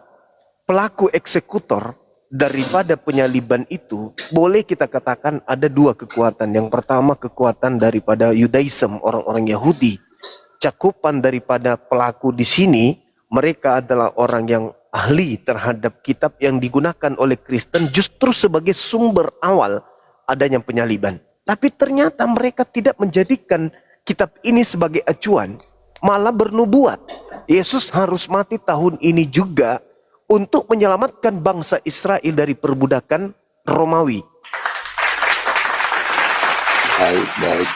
Pelaku eksekutor daripada penyaliban itu boleh kita katakan ada dua kekuatan. Yang pertama kekuatan daripada Yudaism, orang-orang Yahudi. Cakupan daripada pelaku di sini, mereka adalah orang yang ahli terhadap kitab yang digunakan oleh Kristen justru sebagai sumber awal adanya penyaliban. Tapi ternyata mereka tidak menjadikan kitab ini sebagai acuan, malah bernubuat. Yesus harus mati tahun ini juga untuk menyelamatkan bangsa Israel dari perbudakan Romawi. Baik.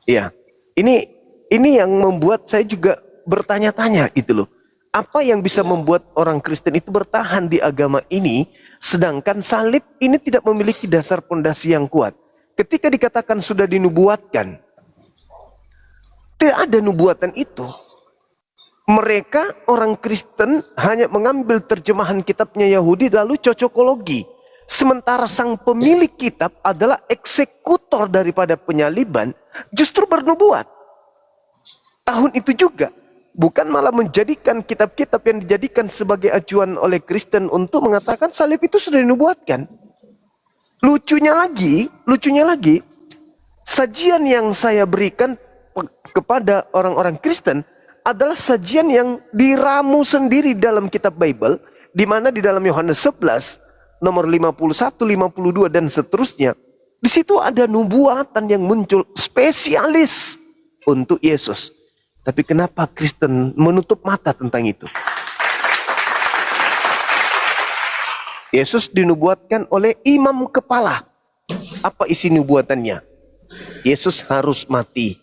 Ya, ini yang membuat saya juga bertanya-tanya itu loh. Apa yang bisa membuat orang Kristen itu bertahan di agama ini, sedangkan salib ini tidak memiliki dasar pondasi yang kuat. Ketika dikatakan sudah dinubuatkan, tidak ada nubuatan itu. Mereka orang Kristen hanya mengambil terjemahan kitabnya Yahudi lalu cocokologi. Sementara sang pemilik kitab adalah eksekutor daripada penyaliban, justru bernubuat. Tahun itu juga, bukan malah menjadikan kitab-kitab yang dijadikan sebagai acuan oleh Kristen untuk mengatakan salib itu sudah dinubuatkan. Lucunya lagi, sajian yang saya berikan kepada orang-orang Kristen adalah sajian yang diramu sendiri dalam kitab Bible, di mana di dalam Yohanes 11 nomor 51, 52 dan seterusnya, di situ ada nubuatan yang muncul spesialis untuk Yesus. Tapi kenapa Kristen menutup mata tentang itu? Yesus dinubuatkan oleh imam kepala. Apa isi nubuatannya? Yesus harus mati.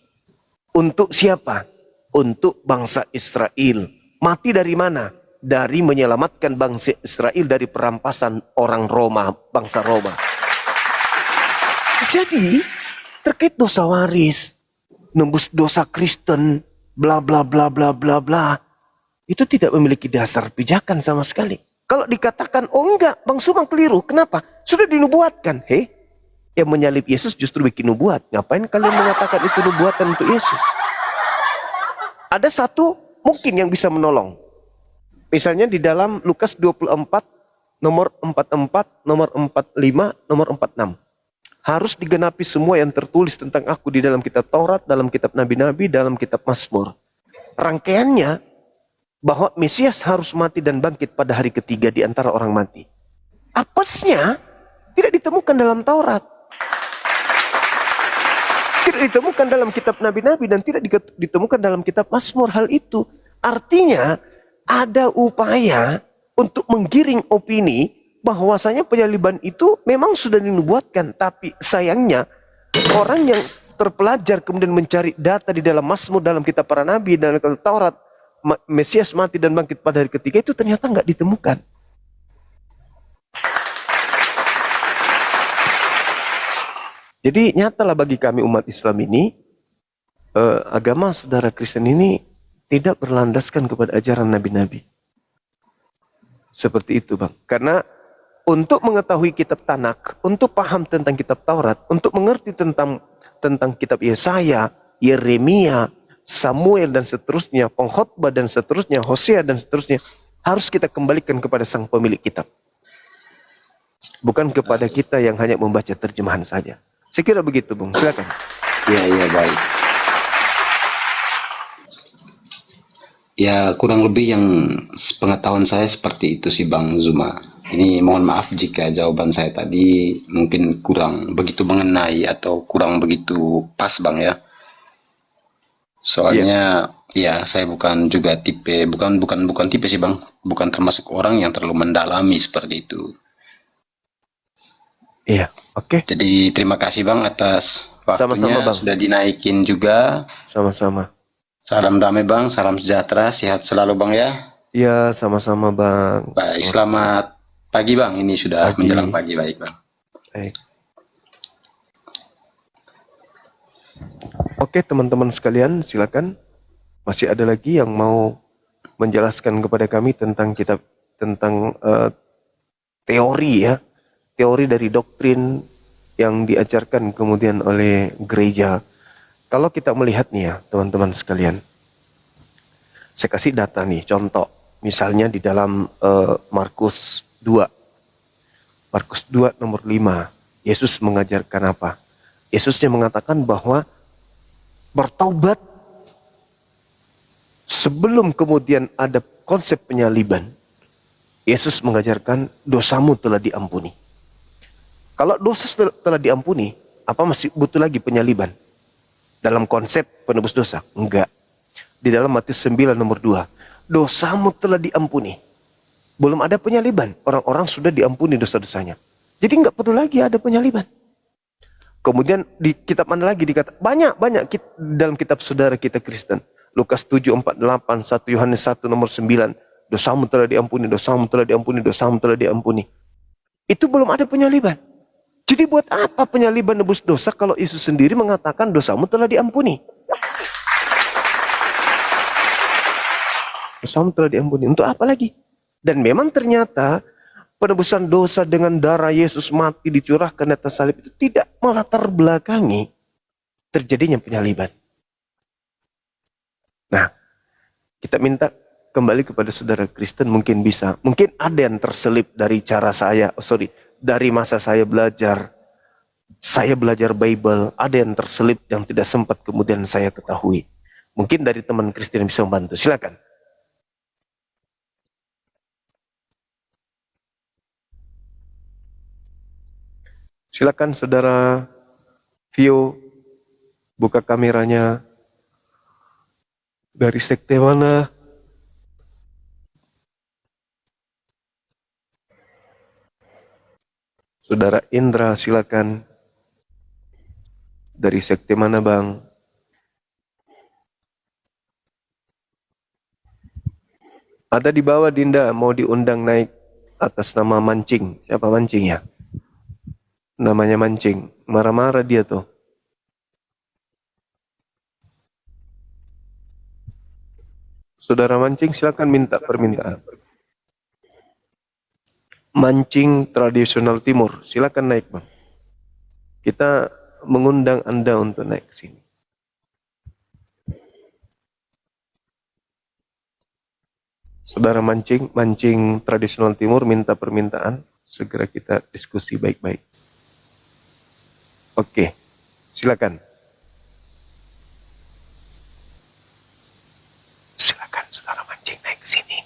Untuk siapa? Untuk bangsa Israel. Mati dari mana? Dari menyelamatkan bangsa Israel dari perampasan orang Roma, bangsa Roma. Jadi, terkait dosa waris, nembus dosa Kristen, bla bla bla bla bla bla, itu tidak memiliki dasar pijakan sama sekali. Kalau dikatakan, oh enggak, Bang Sumang keliru. Kenapa? Sudah dinubuatkan. Yang menyalib Yesus justru bikin nubuat. Ngapain kalian mengatakan itu nubuatan untuk Yesus? Ada satu mungkin yang bisa menolong. Misalnya di dalam Lukas 24, nomor 44, nomor 45, nomor 46. Harus digenapi semua yang tertulis tentang aku di dalam kitab Taurat, dalam kitab Nabi-Nabi, dalam kitab Mazmur. Rangkaiannya, bahwa Mesias harus mati dan bangkit pada hari ketiga di antara orang mati. Apesnya tidak ditemukan dalam Taurat. Tidak ditemukan dalam kitab Nabi-Nabi dan tidak ditemukan dalam kitab Mazmur. Hal itu artinya ada upaya untuk menggiring opini bahwasanya penyaliban itu memang sudah dinubuatkan. Tapi sayangnya orang yang terpelajar kemudian mencari data di dalam Mazmur, dalam kitab para nabi, dalam kitab Taurat, Mesias mati dan bangkit pada hari ketiga, itu ternyata nggak ditemukan. Jadi nyatalah bagi kami umat Islam ini, agama saudara Kristen ini tidak berlandaskan kepada ajaran nabi-nabi. Seperti itu, Bang. Karena untuk mengetahui kitab Tanak, untuk paham tentang kitab Taurat, untuk mengerti tentang kitab Yesaya, Yeremia, Samuel dan seterusnya, Pengkhotbah dan seterusnya, Hosea dan seterusnya, harus kita kembalikan kepada sang pemilik kitab. Bukan kepada kita yang hanya membaca terjemahan saja. Saya kira begitu, Bung. Silakan. Iya, baik. Ya, kurang lebih yang pengetahuan saya seperti itu sih, Bang Zuma. Ini mohon maaf jika jawaban saya tadi mungkin kurang begitu mengenai atau kurang begitu pas, Bang ya. Soalnya ya saya bukan juga tipe, bukan tipe sih, Bang. Bukan termasuk orang yang terlalu mendalami seperti itu. Iya, oke. Jadi terima kasih, Bang, atas waktunya. Sama-sama, Bang. Sudah dinaikin juga. Sama-sama. Salam damai, Bang. Salam sejahtera. Sehat selalu, Bang ya. Iya, sama-sama, Bang. Baik, selamat pagi, Bang. Ini sudah menjelang pagi. Baik, Bang. Baik. Oke, teman-teman sekalian, silakan. Masih ada lagi yang mau menjelaskan kepada kami tentang teori ya. Teori dari doktrin yang diajarkan kemudian oleh gereja. Kalau kita melihat nih ya, teman-teman sekalian. Saya kasih data nih, contoh. Misalnya di dalam Markus 2. Markus 2 nomor 5. Yesus mengajarkan apa? Yesusnya mengatakan bahwa bertaubat sebelum kemudian ada konsep penyaliban. Yesus mengajarkan dosamu telah diampuni. Kalau dosa telah diampuni, apa masih butuh lagi penyaliban? Dalam konsep penebus dosa? Enggak. Di dalam Matius 9 nomor 2. Dosamu telah diampuni. Belum ada penyaliban. Orang-orang sudah diampuni dosa-dosanya. Jadi enggak perlu lagi ada penyaliban. Kemudian di kitab mana lagi dikata? Banyak dalam kitab saudara kita Kristen. Lukas 7:48, 1 Yohanes 1 nomor 9. Dosamu telah diampuni, dosamu telah diampuni, dosamu telah diampuni. Itu belum ada penyaliban. Jadi buat apa penyaliban nebus dosa kalau Yesus sendiri mengatakan dosamu telah diampuni? Dosamu telah diampuni. Untuk apa lagi? Dan memang ternyata penebusan dosa dengan darah Yesus mati dicurahkan di atas salib itu tidak melatar belakangi terjadinya penyaliban. Nah, kita minta kembali kepada saudara Kristen, mungkin bisa. Mungkin ada yang terselip dari cara saya, dari masa saya belajar Bible, ada yang terselip yang tidak sempat kemudian saya ketahui. Mungkin dari teman Kristen yang bisa membantu. Silakan. Silakan saudara Vio, buka kameranya. Dari sekte mana? Saudara Indra, silakan. Dari sekte mana, Bang? Ada di bawah Dinda, mau diundang naik atas nama Mancing. Siapa Mancing ya? Namanya Mancing. Marah-marah dia tuh. Saudara Mancing, silakan minta permintaan. Mancing tradisional timur, silakan naik, Bang. Kita mengundang Anda untuk naik ke sini. Saudara mancing tradisional timur minta permintaan, segera kita diskusi baik-baik. Oke, silakan. Silakan saudara mancing naik ke sini.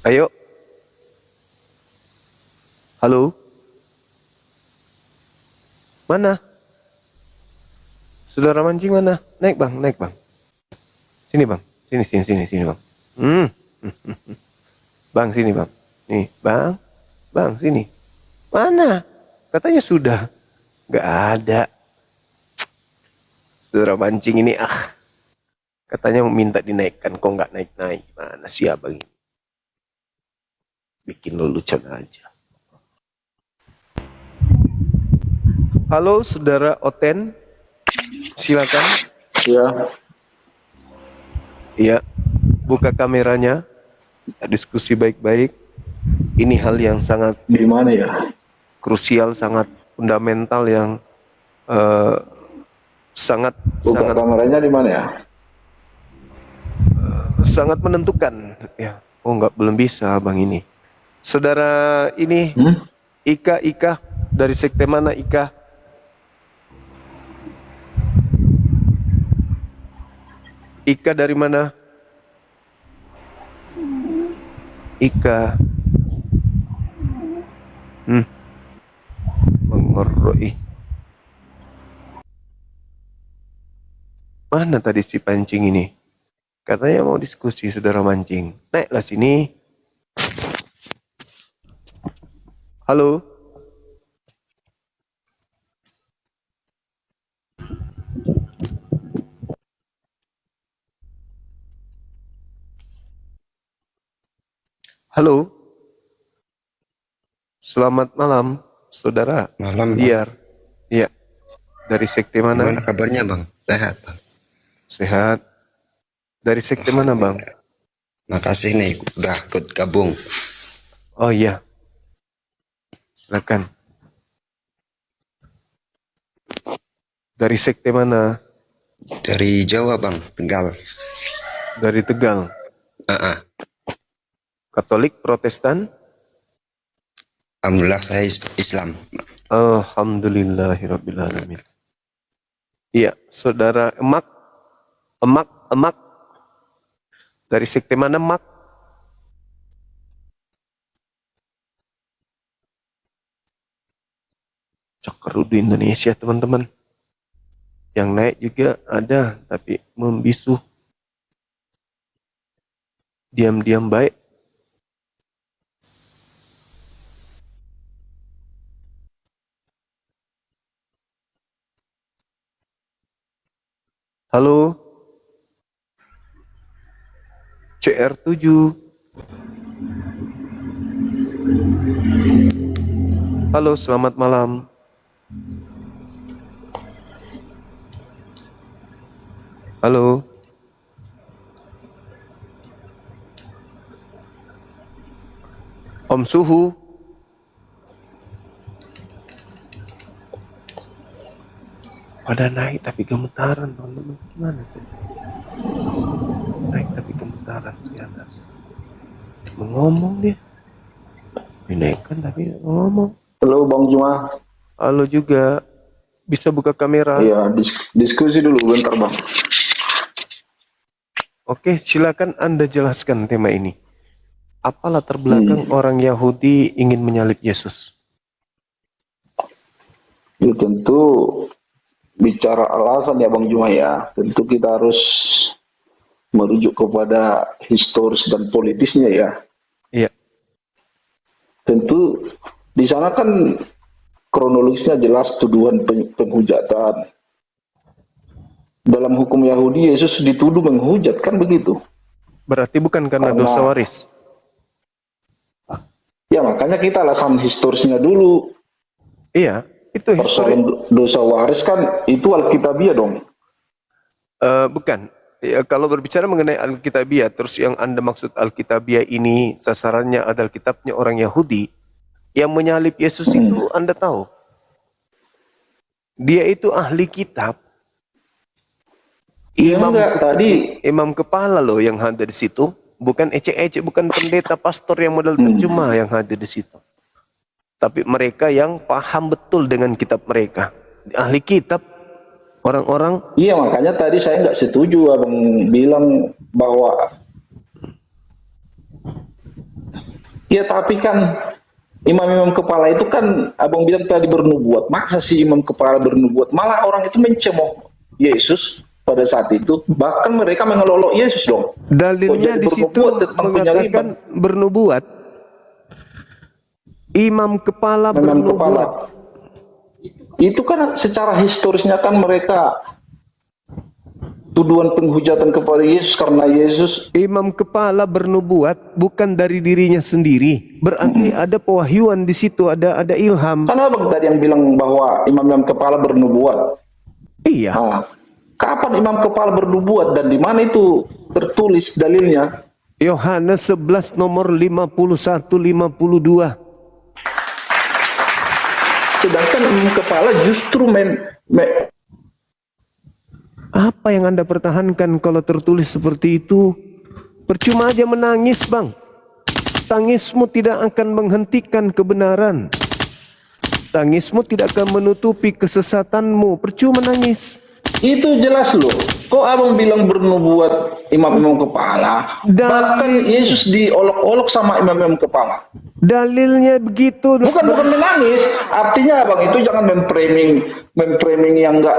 Ayo. Halo. Mana? Saudara mancing mana? Naik bang, naik bang. Sini bang, sini bang. Bang sini bang. Nih bang sini. Mana? Katanya sudah. Gak ada. Saudara mancing ini katanya minta dinaikkan, kok nggak naik-naik. Mana siapa ini? Bikin lelucon aja. Halo saudara Oten, silakan. Ya. Iya, buka kameranya. Kita diskusi baik-baik. Ini hal yang sangat Di mana ya? krusial, sangat fundamental, yang sangat kameranya di mana ya? Sangat menentukan. Ya, oh nggak, belum bisa bang ini. Saudara ini Ika dari sekte mana Ika? Ika dari mana? Ika. Mengoroi. Mana tadi si pancing ini? Katanya mau diskusi saudara mancing. Naiklah sini. Halo. Halo. Selamat malam, saudara. Malam, Bang. Biar. Iya. Dari sekte mana? Gimana kabarnya, Bang? Sehat, Bang? Sehat. Dari sekte mana, Bang? Makasih nih, udah ikut gabung. Oh iya. Silakan. Dari sekte mana? Dari Jawa, Bang. Tegal. Dari Tegal. Katolik, Protestan? Alhamdulillah saya Islam. Alhamdulillahirrabbilalamin. Iya, saudara Emak. Dari sekte mana, Emak? Cakaru di Indonesia, teman-teman. Yang naik juga ada, tapi membisu. Diam-diam baik. Halo. CR7. Halo, selamat malam. Halo. dalam suhu. Pada naik tapi gemetaran, teman-teman. Gimana tuh? Naik tapi gemetaran di atas. Mengomong dia. Dinaikkan tapi ngomong. Halo Bang Juma. Halo juga. Bisa buka kamera? Iya, diskusi dulu bentar Bang. Oke, silakan Anda jelaskan tema ini. Apa latar belakang orang Yahudi ingin menyalib Yesus? Ya tentu bicara alasan ya Bang Juma ya. Tentu kita harus merujuk kepada historis dan politisnya ya. Iya. Tentu di sana kan kronologisnya jelas tuduhan penghujatan. Dalam hukum Yahudi Yesus dituduh menghujat, kan begitu? Berarti bukan karena dosa waris. Ya makanya kita alasan historisnya dulu. Iya, itu persoalan dosa waris kan itu Alkitabiah dong. Bukan. Ya, kalau berbicara mengenai Alkitabiah, terus yang Anda maksud Alkitabiah ini sasarannya adalah kitabnya orang Yahudi, yang menyalib Yesus itu Anda tahu. Dia itu ahli kitab. Imam kepala loh yang hadir di situ, bukan ecek-ecek, bukan pendeta pastor yang modal terjemah yang hadir di situ. Tapi mereka yang paham betul dengan kitab mereka, ahli kitab, orang-orang. Iya makanya tadi saya nggak setuju abang bilang bahwa ya tapi kan imam-imam kepala itu kan abang bilang tadi bernubuat. Masa sih imam kepala bernubuat? Malah orang itu mencemooh Yesus pada saat itu, bahkan mereka mengelolok Yesus dong. Dalilnya di situ mengatakan bernubuat. Imam kepala bernubuat. Itu kan secara historisnya kan mereka tuduhan penghujatan kepada Yesus karena Yesus. Imam kepala bernubuat bukan dari dirinya sendiri. Berarti ada pewahyuan di situ, ada ilham. Kan abang tadi yang bilang bahwa imam-imam kepala bernubuat. Iya. Nah, kapan imam kepala bernubuat dan di mana itu tertulis dalilnya? Yohanes 11 nomor 51-52. Sedangkan imam kepala justru apa yang Anda pertahankan kalau tertulis seperti itu? Percuma aja menangis, Bang. Tangismu tidak akan menghentikan kebenaran. Tangismu tidak akan menutupi kesesatanmu. Percuma nangis. Itu jelas loh. Kok abang bilang bernubuat imam-imam kepala? Bahkan Yesus diolok-olok sama imam-imam kepala. Dalilnya begitu. Bukan menangis. Artinya abang itu jangan memframing yang enggak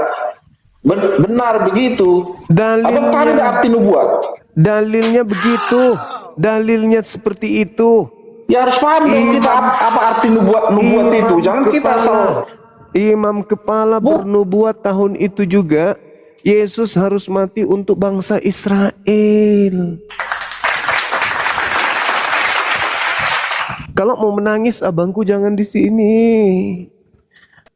benar begitu. Abang paham nggak arti nubuat? Dalilnya begitu. Dalilnya seperti itu. Ya harus paham dong kita apa arti nubuat itu. Jangan kita salah. Imam kepala bernubuat tahun itu juga Yesus harus mati untuk bangsa Israel. Kalau mau menangis abangku jangan di sini.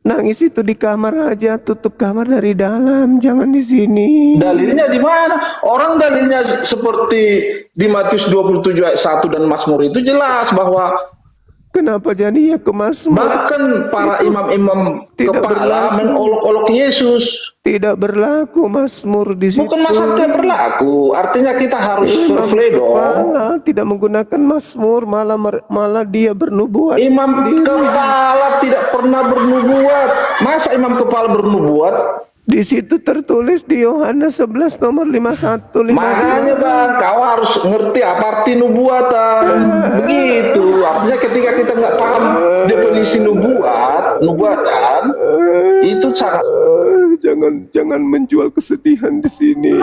Nangis itu di kamar aja, tutup kamar dari dalam, jangan di sini. Dalilnya di mana? Orang dalilnya seperti di Matius 27 ayat 1 dan Mazmur itu jelas bahwa kenapa jadinya ke Mazmur? Bahkan para imam-imam kepala mengolok-olok Yesus. Tidak berlaku Mazmur di situ. Bukan masalah tidak berlaku, artinya kita harus survei dong. Tidak menggunakan Mazmur, malah dia bernubuat. Imam kepala tidak pernah bernubuat. Masa imam kepala bernubuat? Di situ tertulis di Yohanes 11 nomor 51-52. Makanya Bang, kau harus ngerti apa arti nubuatan. Begitu. Artinya ketika kita nggak paham definisi nubuatan itu sangat. Jangan menjual kesedihan di sini.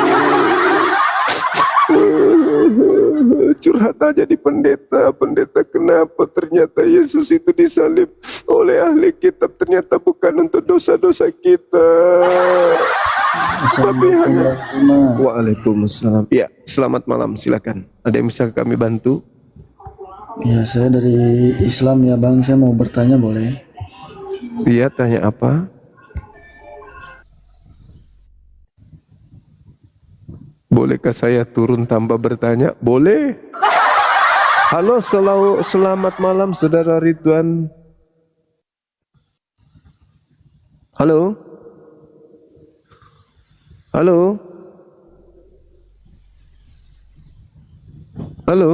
Curhat aja di pendeta. Pendeta, kenapa ternyata Yesus itu disalib oleh ahli kitab, ternyata bukan untuk dosa-dosa kita. Tapi hanya. Waalaikumsalam. Ya, selamat malam, silakan. Ada yang bisa kami bantu? Ya, saya dari Islam ya Bang, saya mau bertanya boleh? Iya, tanya apa? Bolehkah saya turun tanpa bertanya? Boleh. Halo, selamat malam Saudara Ridwan. Halo. Halo. Halo.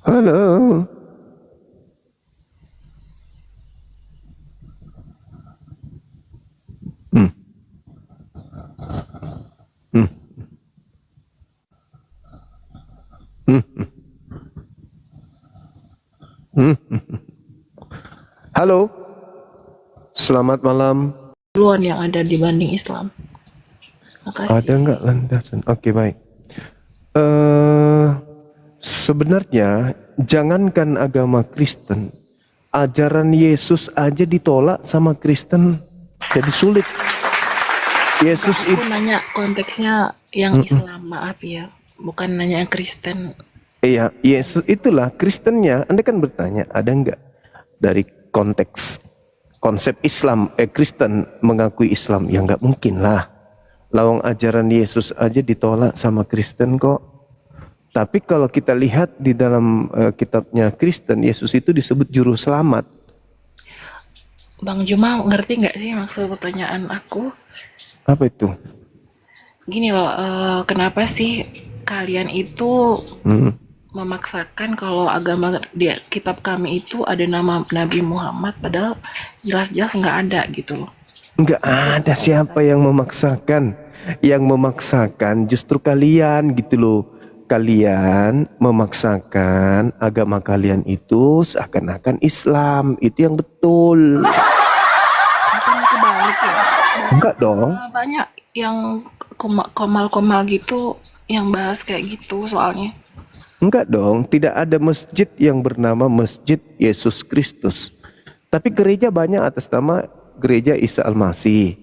Halo. Hmm. Hmm. Hmm. Hmm. Halo. Selamat malam. Duluan yang ada dibanding Islam. Makasih. Ada nggak landasan? Oke, baik. Sebenarnya jangankan agama Kristen, ajaran Yesus aja ditolak sama Kristen, jadi sulit. Yesus Aku itu, nanya konteksnya yang Islam, maaf ya, bukan nanya yang Kristen. iya, Yesus itulah Kristennya. Anda kan bertanya, ada nggak dari konteks konsep Islam, Kristen mengakui Islam? Ya nggak mungkin lah. Lawang ajaran Yesus aja ditolak sama Kristen kok. Tapi kalau kita lihat di dalam kitabnya Kristen, Yesus itu disebut juru selamat. Bang Juma ngerti nggak sih maksud pertanyaan aku? Apa itu? Gini loh, kenapa sih kalian itu memaksakan kalau agama di kitab kami itu ada nama Nabi Muhammad, padahal jelas-jelas nggak ada gitu loh. Nggak ada siapa yang memaksakan. Yang memaksakan justru kalian gitu loh. Kalian memaksakan agama kalian itu seakan-akan Islam. Itu yang betul. Bukan kebalik ya. Enggak dong. Banyak yang komal-komal gitu yang bahas kayak gitu soalnya. Enggak dong, tidak ada masjid yang bernama Masjid Yesus Kristus. Tapi gereja banyak atas nama Gereja Isa Al-Masih.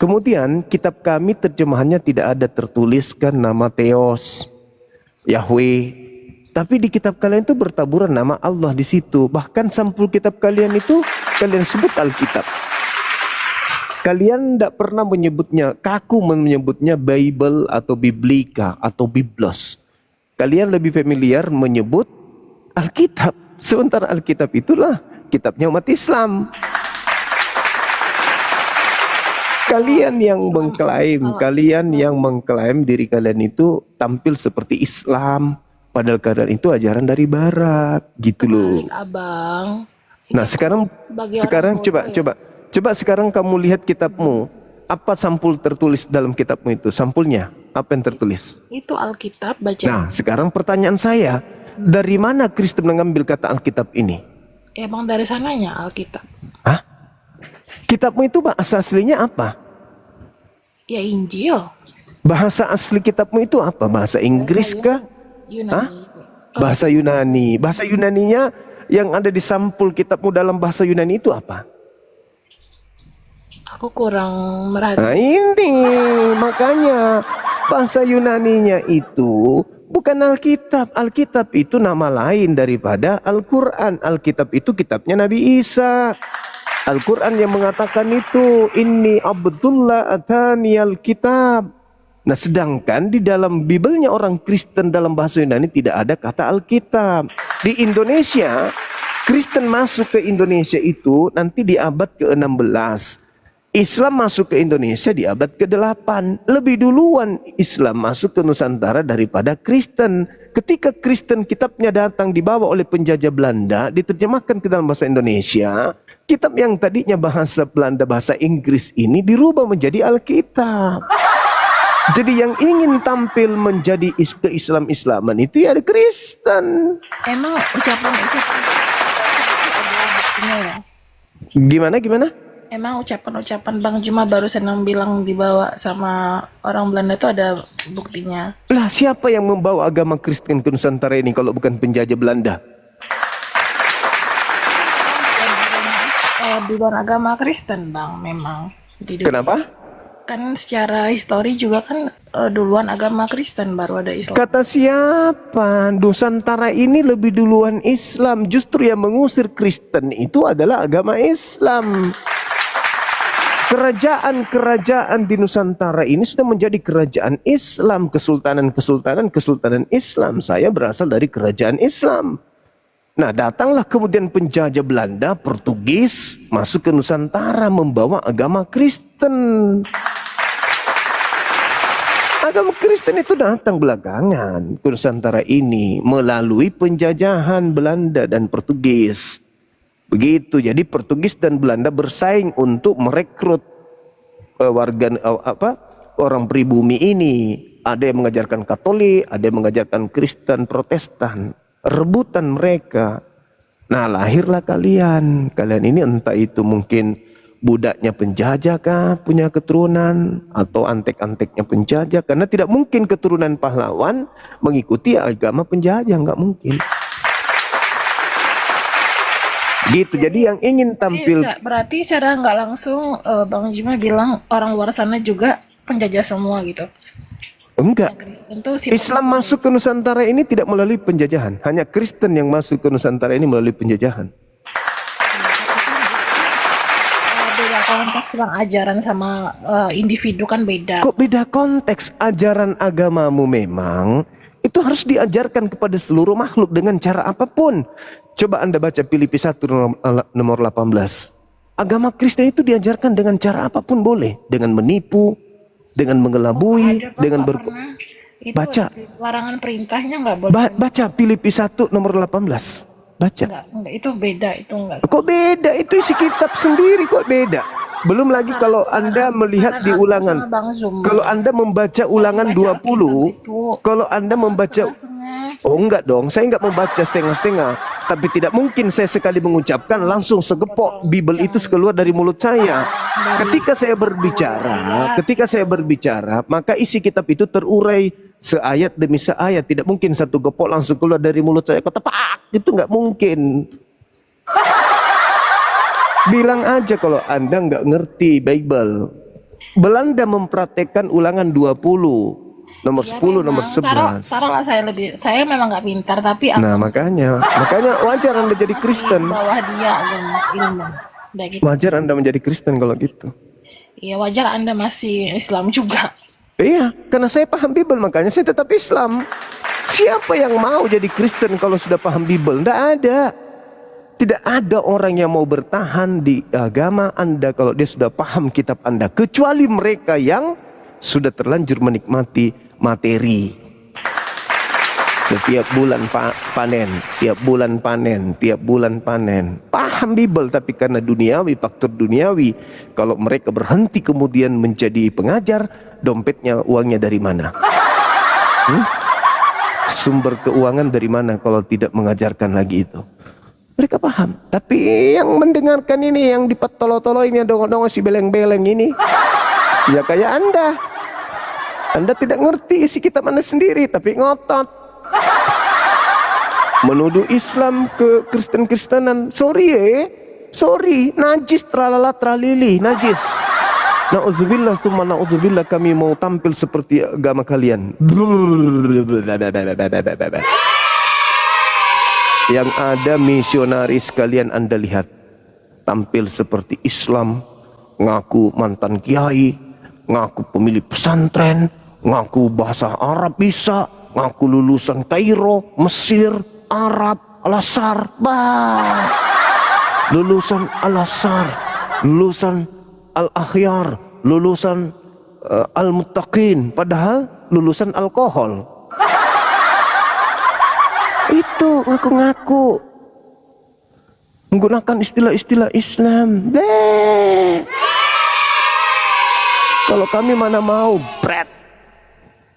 Kemudian kitab kami terjemahannya tidak ada tertuliskan nama Theos, Yahweh. Tapi di kitab kalian itu bertaburan nama Allah di situ. Bahkan sampul kitab kalian itu kalian sebut Alkitab. Kalian tidak pernah menyebutnya, kaku menyebutnya Bible atau Biblika atau Biblos. Kalian lebih familiar menyebut Alkitab. Sementara Alkitab itulah kitabnya umat Islam. Kalian yang mengklaim diri kalian itu tampil seperti Islam, padahal kalian itu ajaran dari Barat, gitu loh. Abang. Nah sekarang coba sekarang kamu lihat kitabmu. Apa sampul tertulis dalam kitabmu itu? Sampulnya apa yang tertulis? Itu Alkitab baca. Nah sekarang pertanyaan saya, dari mana Kristen mengambil kata Alkitab ini? Emang dari sananya Alkitab. Hah? Kitabmu itu bahasa aslinya apa? Ya Injil. Bahasa asli kitabmu itu apa? Bahasa Inggris kah? Yunani. Hah? Bahasa Yunani. Bahasa Yunaninya yang ada di sampul kitabmu dalam bahasa Yunani itu apa? Aku kurang merhatikan. Nah ini makanya bahasa Yunaninya itu bukan Alkitab. Alkitab itu nama lain daripada Al-Quran. Alkitab itu kitabnya Nabi Isa. Al-Quran yang mengatakan itu, Inni Abdullah atani Alkitab. Nah sedangkan di dalam Bibelnya orang Kristen dalam bahasa Yunani tidak ada kata Alkitab. Di Indonesia, Kristen masuk ke Indonesia itu nanti di abad ke-16. Islam masuk ke Indonesia di abad ke-8. Lebih duluan Islam masuk ke Nusantara daripada Kristen. Ketika Kristen kitabnya datang dibawa oleh penjajah Belanda, diterjemahkan ke dalam bahasa Indonesia, kitab yang tadinya bahasa Belanda, bahasa Inggris ini dirubah menjadi Alkitab. Jadi yang ingin tampil menjadi ke-Islam-Islaman itu ya ada Kristen. Emang ucapan-ucapan ada buktinya ya? Gimana? Emang ucapan-ucapan Bang Juma barusan yang bilang dibawa sama orang Belanda itu ada buktinya? Lah siapa yang membawa agama Kristen ke Nusantara ini kalau bukan penjajah Belanda? Duluan agama Kristen Bang memang. Kenapa? Kan secara histori juga kan duluan agama Kristen baru ada Islam. Kata siapa? Nusantara ini lebih duluan Islam. Justru yang mengusir Kristen itu adalah agama Islam. Kerajaan-kerajaan di Nusantara ini sudah menjadi kerajaan Islam, kesultanan Islam. Saya berasal dari kerajaan Islam. Nah, datanglah kemudian penjajah Belanda, Portugis, masuk ke Nusantara membawa agama Kristen. Agama Kristen itu datang belakangan ke Nusantara ini melalui penjajahan Belanda dan Portugis. Begitu, jadi Portugis dan Belanda bersaing untuk merekrut orang pribumi ini. Ada yang mengajarkan Katolik, ada yang mengajarkan Kristen, Protestan. Rebutan mereka. Nah, lahirlah kalian. Kalian ini entah itu mungkin budaknya penjajah kah, punya keturunan, atau antek-anteknya penjajah. Karena tidak mungkin keturunan pahlawan mengikuti agama penjajah, nggak mungkin. Gitu, jadi yang ingin tampil. Berarti secara nggak langsung Bang Juma bilang orang luar sana juga penjajah semua gitu. Enggak. Islam masuk ke Nusantara ini tidak melalui penjajahan. Hanya Kristen yang masuk ke Nusantara ini melalui penjajahan. Beda konteks Bang, ajaran sama individu kan beda. Kok beda konteks? Ajaran agamamu memang itu harus diajarkan kepada seluruh makhluk dengan cara apapun. Coba Anda baca Filipi 1 nomor 18. Agama Kristen itu diajarkan dengan cara apapun boleh. Dengan menipu, dengan mengelabui, dengan baca. Larangan perintahnya nggak boleh. Baca Filipi 1 nomor 18. Baca. Enggak, itu beda, itu enggak. Kok beda? Itu isi kitab sendiri kok beda. Belum lagi kalau Anda melihat di ulangan. Kalau Anda membaca ulangan 20, kalau Anda membaca, oh enggak dong, saya enggak membaca setengah-setengah. Tapi tidak mungkin saya sekali mengucapkan langsung segepok Bible itu keluar dari mulut saya. Ketika saya berbicara, maka isi kitab itu terurai seayat demi seayat. Tidak mungkin satu gepok langsung keluar dari mulut saya. Ketepak, itu enggak mungkin. Bilang aja kalau Anda nggak ngerti Bible. Belanda mempraktekkan ulangan 20, nomor 10, nomor 11. Taruhlah saya memang nggak pintar, tapi Nah, makanya wajar Anda jadi Kristen. bawah dia ilmu. Udah gitu. Wajar Anda menjadi Kristen kalau gitu. Iya, wajar Anda masih Islam juga. Iya, karena saya paham Bible, makanya saya tetap Islam. Siapa yang mau jadi Kristen kalau sudah paham Bible? Nggak ada. Tidak ada orang yang mau bertahan di agama Anda kalau dia sudah paham kitab Anda, kecuali mereka yang sudah terlanjur menikmati materi. Setiap bulan panen, tiap bulan panen. Paham Bible tapi karena duniawi, faktor duniawi. Kalau mereka berhenti kemudian menjadi pengajar, dompetnya, uangnya dari mana? Sumber keuangan dari mana kalau tidak mengajarkan lagi itu? Mereka paham, tapi yang mendengarkan ini, yang dipetolo-tolo ini, dongeng-dongeng si beleng-beleng ini, ya kayak Anda tidak ngerti isi kitab Anda sendiri, tapi ngotot menuduh Islam ke Kristen-Kristenan. Sorry, najis, tralala tralili, najis. Na'udzubillah, summa na'udzubillah, kami mau tampil seperti agama kalian. Yang ada misionaris kalian Anda lihat tampil seperti Islam, ngaku mantan kiai, ngaku pemilik pesantren, ngaku bahasa Arab bisa, ngaku lulusan Kairo, Mesir, Arab, Al-Azhar, lulusan Al-Azhar, lulusan Al-Akhyar, lulusan Al-Muttaqin, padahal lulusan alkohol. Itu ngaku-ngaku menggunakan istilah-istilah Islam. Kalau kami mana mau, bret,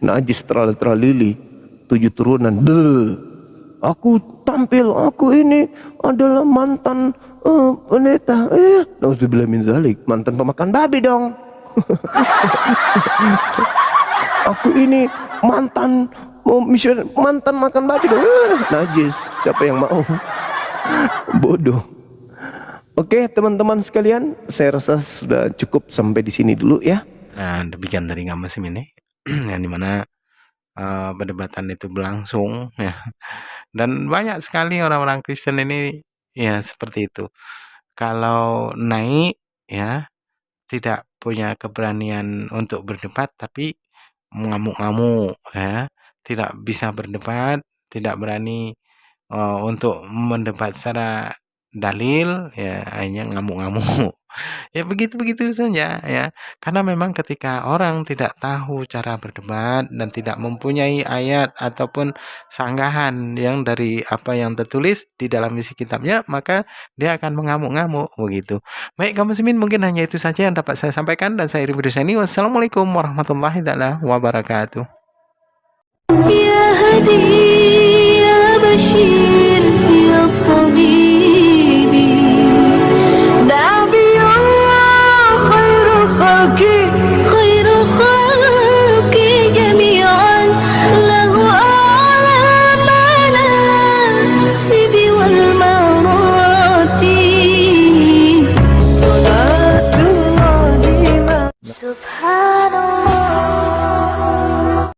najis tralili, 7 turunan. Aku tampil, aku ini adalah mantan pendeta. Nauzubillah min zalik, mantan pemakan babi dong. Aku ini mantan makan babi dong. Najis, siapa yang mau? Bodoh. Oke, teman-teman sekalian, saya rasa sudah cukup sampai di sini dulu ya. Nah, demikian dari Ngamusim ini, yang dimana perdebatan itu berlangsung ya. Dan banyak sekali orang-orang Kristen ini ya seperti itu. Kalau naik ya, tidak punya keberanian untuk berdebat, tapi ngamuk-ngamuk ya, tidak bisa berdebat, tidak berani untuk mendebat secara dalil, ya akhirnya ngamuk-ngamuk. Ya begitu-begitu saja ya. Karena memang ketika orang tidak tahu cara berdebat dan tidak mempunyai ayat ataupun sanggahan yang dari apa yang tertulis di dalam isi kitabnya, maka dia akan mengamuk-ngamuk begitu. Baik kaum muslimin, mungkin hanya itu saja yang dapat saya sampaikan dan saya Iri Budusani. Wassalamualaikum warahmatullahi wabarakatuh. يا هدي يا بشير